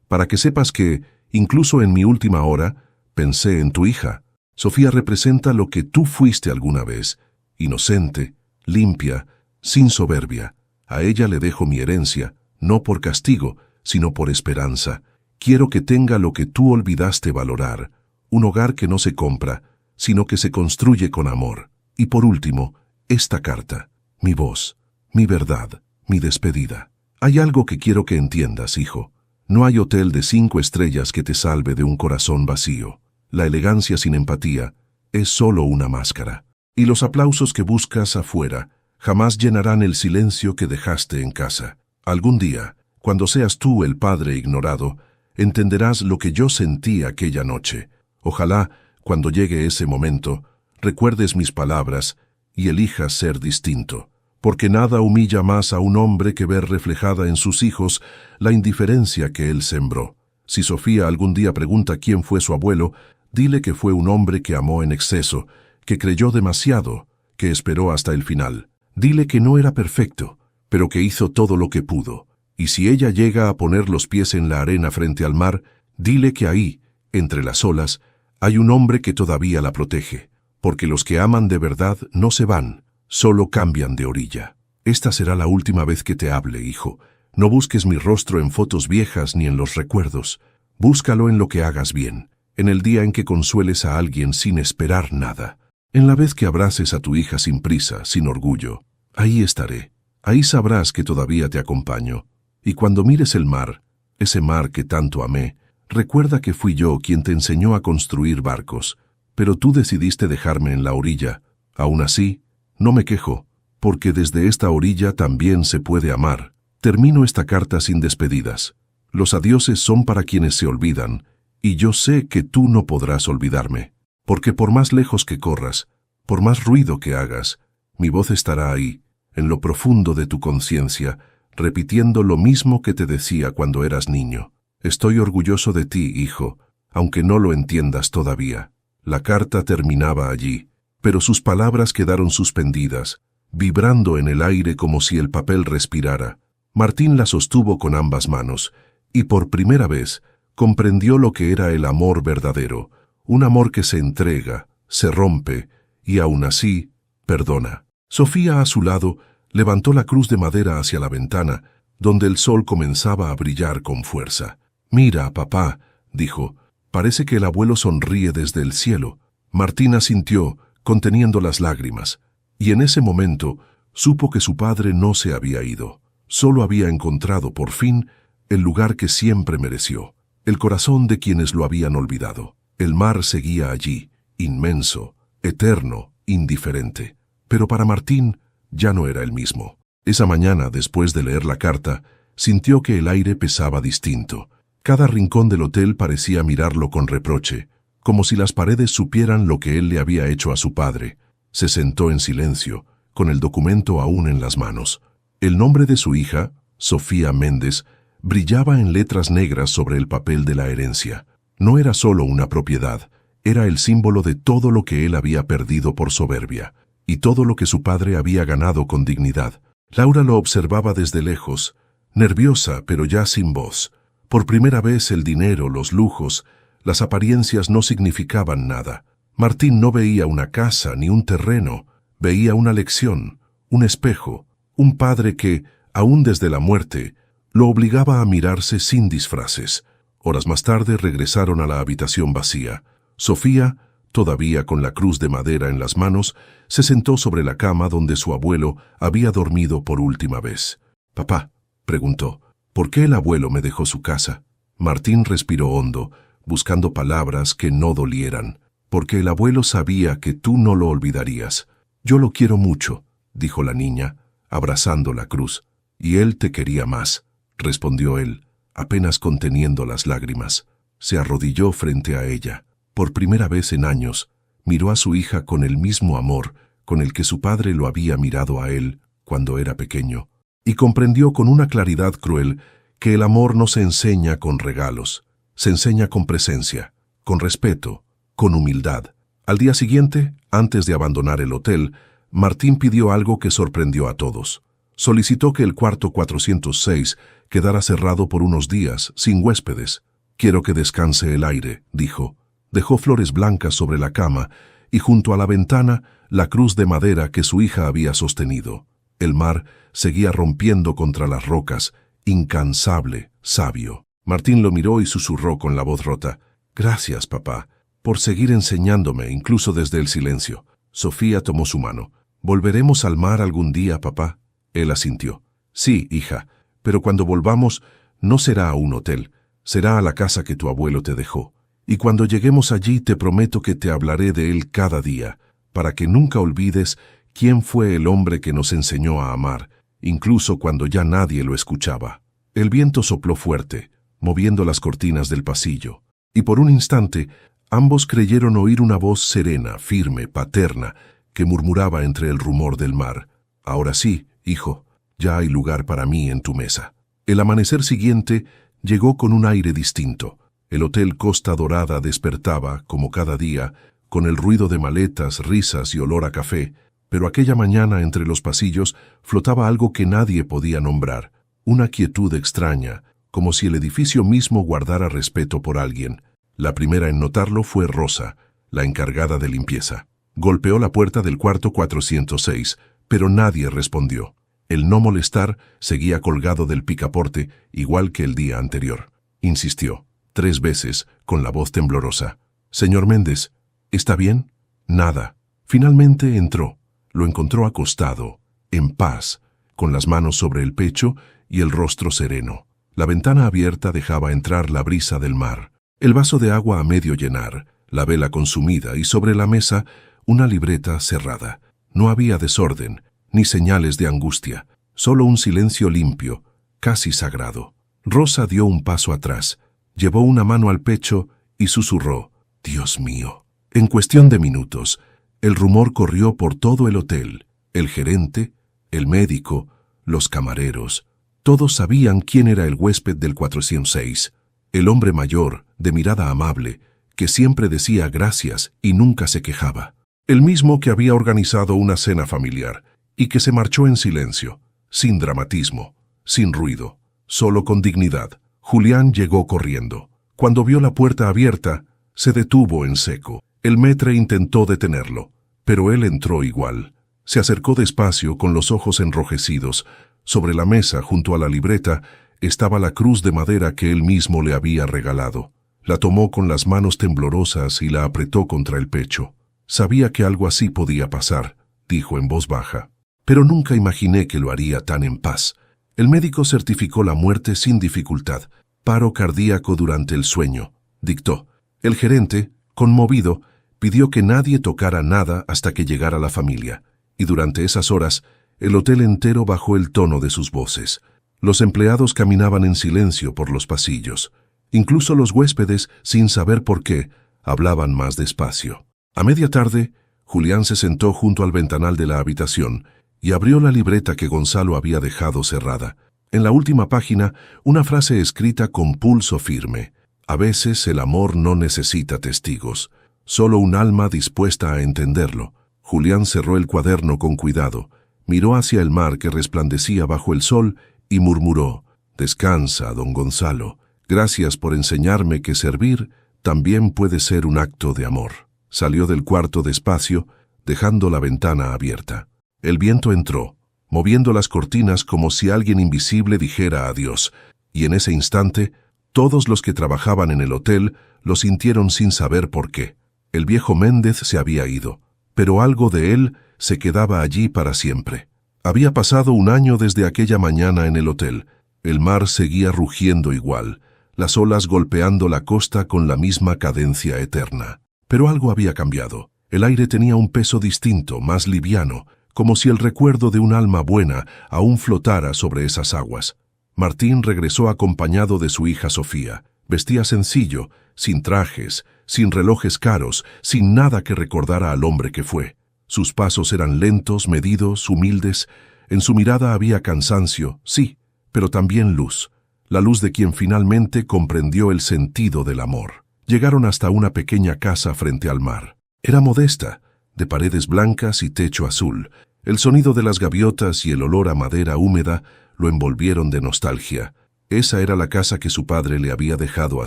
para que sepas que, incluso en mi última hora, pensé en tu hija. Sofía representa lo que tú fuiste alguna vez, inocente, limpia, sin soberbia. A ella le dejo mi herencia, no por castigo, sino por esperanza. Quiero que tenga lo que tú olvidaste valorar, un hogar que no se compra, sino que se construye con amor. Y por último, esta carta, mi voz, mi verdad, mi despedida. Hay algo que quiero que entiendas, hijo. No hay hotel de 5 estrellas que te salve de un corazón vacío. La elegancia sin empatía es solo una máscara. Y los aplausos que buscas afuera jamás llenarán el silencio que dejaste en casa. Algún día, cuando seas tú el padre ignorado, entenderás lo que yo sentí aquella noche. Ojalá, cuando llegue ese momento, recuerdes mis palabras y elijas ser distinto, porque nada humilla más a un hombre que ver reflejada en sus hijos la indiferencia que él sembró. Si Sofía algún día pregunta quién fue su abuelo, dile que fue un hombre que amó en exceso, que creyó demasiado, que esperó hasta el final. Dile que no era perfecto, pero que hizo todo lo que pudo. Y si ella llega a poner los pies en la arena frente al mar, dile que ahí, entre las olas, hay un hombre que todavía la protege, porque los que aman de verdad no se van, solo cambian de orilla. Esta será la última vez que te hable, hijo. No busques mi rostro en fotos viejas ni en los recuerdos. Búscalo en lo que hagas bien, en el día en que consueles a alguien sin esperar nada, en la vez que abraces a tu hija sin prisa, sin orgullo. Ahí estaré. Ahí sabrás que todavía te acompaño. Y cuando mires el mar, ese mar que tanto amé, recuerda que fui yo quien te enseñó a construir barcos, pero tú decidiste dejarme en la orilla. Aún así, no me quejo, porque desde esta orilla también se puede amar. Termino esta carta sin despedidas. Los adioses son para quienes se olvidan, y yo sé que tú no podrás olvidarme, porque por más lejos que corras, por más ruido que hagas, mi voz estará ahí, en lo profundo de tu conciencia, repitiendo lo mismo que te decía cuando eras niño. Estoy orgulloso de ti, hijo, aunque no lo entiendas todavía. La carta terminaba allí, pero sus palabras quedaron suspendidas, vibrando en el aire como si el papel respirara. Martín la sostuvo con ambas manos, y por primera vez comprendió lo que era el amor verdadero, un amor que se entrega, se rompe, y aún así, perdona. Sofía, a su lado, levantó la cruz de madera hacia la ventana, donde el sol comenzaba a brillar con fuerza. «Mira, papá», dijo, «parece que el abuelo sonríe desde el cielo». Martín asintió, conteniendo las lágrimas, y en ese momento supo que su padre no se había ido. Solo había encontrado, por fin, el lugar que siempre mereció, el corazón de quienes lo habían olvidado. El mar seguía allí, inmenso, eterno, indiferente. Pero para Martín ya no era el mismo. Esa mañana, después de leer la carta, sintió que el aire pesaba distinto. Cada rincón del hotel parecía mirarlo con reproche, como si las paredes supieran lo que él le había hecho a su padre. Se sentó en silencio, con el documento aún en las manos. El nombre de su hija, Sofía Méndez, brillaba en letras negras sobre el papel de la herencia. No era solo una propiedad, era el símbolo de todo lo que él había perdido por soberbia, y todo lo que su padre había ganado con dignidad. Laura lo observaba desde lejos, nerviosa pero ya sin voz. Por primera vez el dinero, los lujos, las apariencias no significaban nada. Martín no veía una casa ni un terreno, veía una lección, un espejo, un padre que, aún desde la muerte, lo obligaba a mirarse sin disfraces. Horas más tarde regresaron a la habitación vacía. Sofía, todavía con la cruz de madera en las manos, se sentó sobre la cama donde su abuelo había dormido por última vez. «Papá», preguntó, «¿por qué el abuelo me dejó su casa?» Martín respiró hondo, buscando palabras que no dolieran. «Porque el abuelo sabía que tú no lo olvidarías. Yo lo quiero mucho», dijo la niña, abrazando la cruz. «Y él te quería más», respondió él, apenas conteniendo las lágrimas. Se arrodilló frente a ella. Por primera vez en años, miró a su hija con el mismo amor con el que su padre lo había mirado a él cuando era pequeño, y comprendió con una claridad cruel que el amor no se enseña con regalos, se enseña con presencia, con respeto, con humildad. Al día siguiente, antes de abandonar el hotel, Martín pidió algo que sorprendió a todos. Solicitó que el cuarto 406 quedara cerrado por unos días, sin huéspedes. «Quiero que descanse el aire», dijo. Dejó flores blancas sobre la cama y junto a la ventana la cruz de madera que su hija había sostenido. El mar seguía rompiendo contra las rocas, incansable, sabio. Martín lo miró y susurró con la voz rota: «Gracias, papá, por seguir enseñándome, incluso desde el silencio». Sofía tomó su mano. «¿Volveremos al mar algún día, papá?» Él asintió. «Sí, hija, pero cuando volvamos no será a un hotel, será a la casa que tu abuelo te dejó. Y cuando lleguemos allí te prometo que te hablaré de él cada día, para que nunca olvides quién fue el hombre que nos enseñó a amar, incluso cuando ya nadie lo escuchaba». El viento sopló fuerte, moviendo las cortinas del pasillo, y por un instante ambos creyeron oír una voz serena, firme, paterna, que murmuraba entre el rumor del mar: «Ahora sí, hijo, ya hay lugar para mí en tu mesa». El amanecer siguiente llegó con un aire distinto. El Hotel Costa Dorada despertaba, como cada día, con el ruido de maletas, risas y olor a café, pero aquella mañana entre los pasillos flotaba algo que nadie podía nombrar, una quietud extraña, como si el edificio mismo guardara respeto por alguien. La primera en notarlo fue Rosa, la encargada de limpieza. Golpeó la puerta del cuarto 406, pero nadie respondió. El no molestar seguía colgado del picaporte, igual que el día anterior. Insistió, 3 veces, con la voz temblorosa: «Señor Méndez, ¿está bien?» Nada. Finalmente entró. Lo encontró acostado, en paz, con las manos sobre el pecho y el rostro sereno. La ventana abierta dejaba entrar la brisa del mar. El vaso de agua a medio llenar, la vela consumida y sobre la mesa una libreta cerrada. No había desorden, ni señales de angustia, solo un silencio limpio, casi sagrado. Rosa dio un paso atrás, llevó una mano al pecho y susurró: «Dios mío». En cuestión de minutos, el rumor corrió por todo el hotel. El gerente, el médico, los camareros, todos sabían quién era el huésped del 406. El hombre mayor, de mirada amable, que siempre decía gracias y nunca se quejaba. El mismo que había organizado una cena familiar y que se marchó en silencio, sin dramatismo, sin ruido, solo con dignidad. Julián llegó corriendo. Cuando vio la puerta abierta, se detuvo en seco. El maître intentó detenerlo, pero él entró igual. Se acercó despacio con los ojos enrojecidos. Sobre la mesa, junto a la libreta, estaba la cruz de madera que él mismo le había regalado. La tomó con las manos temblorosas y la apretó contra el pecho. «Sabía que algo así podía pasar», dijo en voz baja, «pero nunca imaginé que lo haría tan en paz». El médico certificó la muerte sin dificultad. «Paro cardíaco durante el sueño», dictó. El gerente, conmovido, pidió que nadie tocara nada hasta que llegara la familia, y durante esas horas el hotel entero bajó el tono de sus voces. Los empleados caminaban en silencio por los pasillos. Incluso los huéspedes, sin saber por qué, hablaban más despacio. A media tarde, Julián se sentó junto al ventanal de la habitación y abrió la libreta que Gonzalo había dejado cerrada. En la última página, una frase escrita con pulso firme: «A veces el amor no necesita testigos, solo un alma dispuesta a entenderlo». Julián cerró el cuaderno con cuidado, miró hacia el mar que resplandecía bajo el sol y murmuró: «Descansa, don Gonzalo. Gracias por enseñarme que servir también puede ser un acto de amor». Salió del cuarto despacio, dejando la ventana abierta. El viento entró, moviendo las cortinas como si alguien invisible dijera adiós, y en ese instante, todos los que trabajaban en el hotel lo sintieron sin saber por qué. El viejo Méndez se había ido, pero algo de él se quedaba allí para siempre. Había pasado un año desde aquella mañana en el hotel. El mar seguía rugiendo igual, las olas golpeando la costa con la misma cadencia eterna. Pero algo había cambiado. El aire tenía un peso distinto, más liviano, como si el recuerdo de un alma buena aún flotara sobre esas aguas. Martín regresó acompañado de su hija Sofía. Vestía sencillo, sin trajes, sin relojes caros, sin nada que recordara al hombre que fue. Sus pasos eran lentos, medidos, humildes. En su mirada había cansancio, sí, pero también luz. La luz de quien finalmente comprendió el sentido del amor. Llegaron hasta una pequeña casa frente al mar. Era modesta, de paredes blancas y techo azul. El sonido de las gaviotas y el olor a madera húmeda lo envolvieron de nostalgia. Esa era la casa que su padre le había dejado a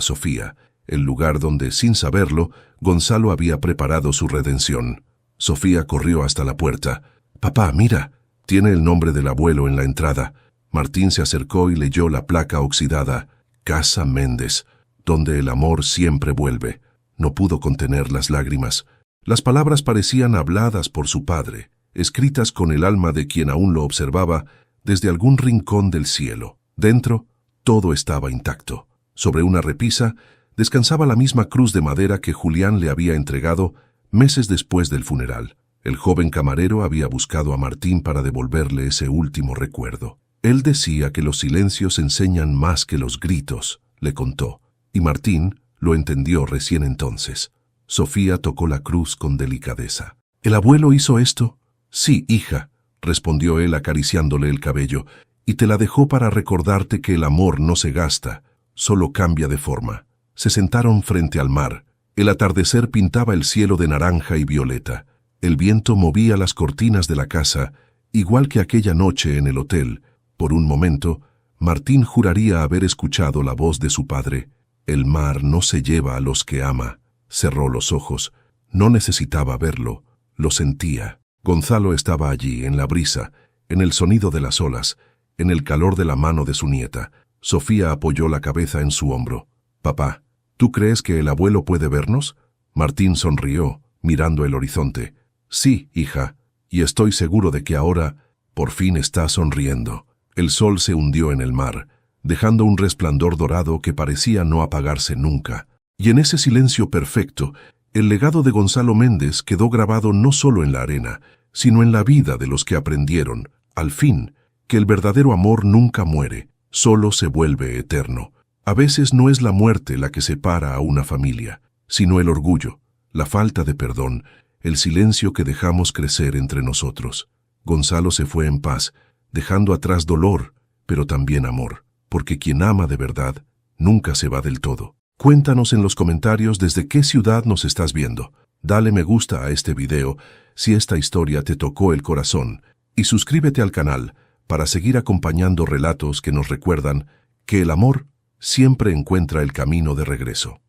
Sofía, el lugar donde, sin saberlo, Gonzalo había preparado su redención. Sofía corrió hasta la puerta. «Papá, mira, tiene el nombre del abuelo en la entrada». Martín se acercó y leyó la placa oxidada. «Casa Méndez, donde el amor siempre vuelve». No pudo contener las lágrimas. Las palabras parecían habladas por su padre, escritas con el alma de quien aún lo observaba desde algún rincón del cielo. Dentro, todo estaba intacto. Sobre una repisa descansaba la misma cruz de madera que Julián le había entregado meses después del funeral. El joven camarero había buscado a Martín para devolverle ese último recuerdo. Él decía que los silencios enseñan más que los gritos, le contó, y Martín lo entendió recién entonces. Sofía tocó la cruz con delicadeza. «¿El abuelo hizo esto?» «Sí, hija», respondió él acariciándole el cabello, «y te la dejó para recordarte que el amor no se gasta, solo cambia de forma». Se sentaron frente al mar. El atardecer pintaba el cielo de naranja y violeta. El viento movía las cortinas de la casa, igual que aquella noche en el hotel. Por un momento, Martín juraría haber escuchado la voz de su padre. «El mar no se lleva a los que ama». Cerró los ojos. No necesitaba verlo, lo sentía. Gonzalo estaba allí, en la brisa, en el sonido de las olas, en el calor de la mano de su nieta. Sofía apoyó la cabeza en su hombro. «Papá, ¿tú crees que el abuelo puede vernos?» Martín sonrió, mirando el horizonte. «Sí, hija, y estoy seguro de que ahora por fin está sonriendo». El sol se hundió en el mar, dejando un resplandor dorado que parecía no apagarse nunca. Y en ese silencio perfecto, el legado de Gonzalo Méndez quedó grabado no solo en la arena, sino en la vida de los que aprendieron, al fin, que el verdadero amor nunca muere, solo se vuelve eterno. A veces no es la muerte la que separa a una familia, sino el orgullo, la falta de perdón, el silencio que dejamos crecer entre nosotros. Gonzalo se fue en paz, dejando atrás dolor, pero también amor, porque quien ama de verdad nunca se va del todo. Cuéntanos en los comentarios desde qué ciudad nos estás viendo. Dale me gusta a este video si esta historia te tocó el corazón y suscríbete al canal para seguir acompañando relatos que nos recuerdan que el amor siempre encuentra el camino de regreso.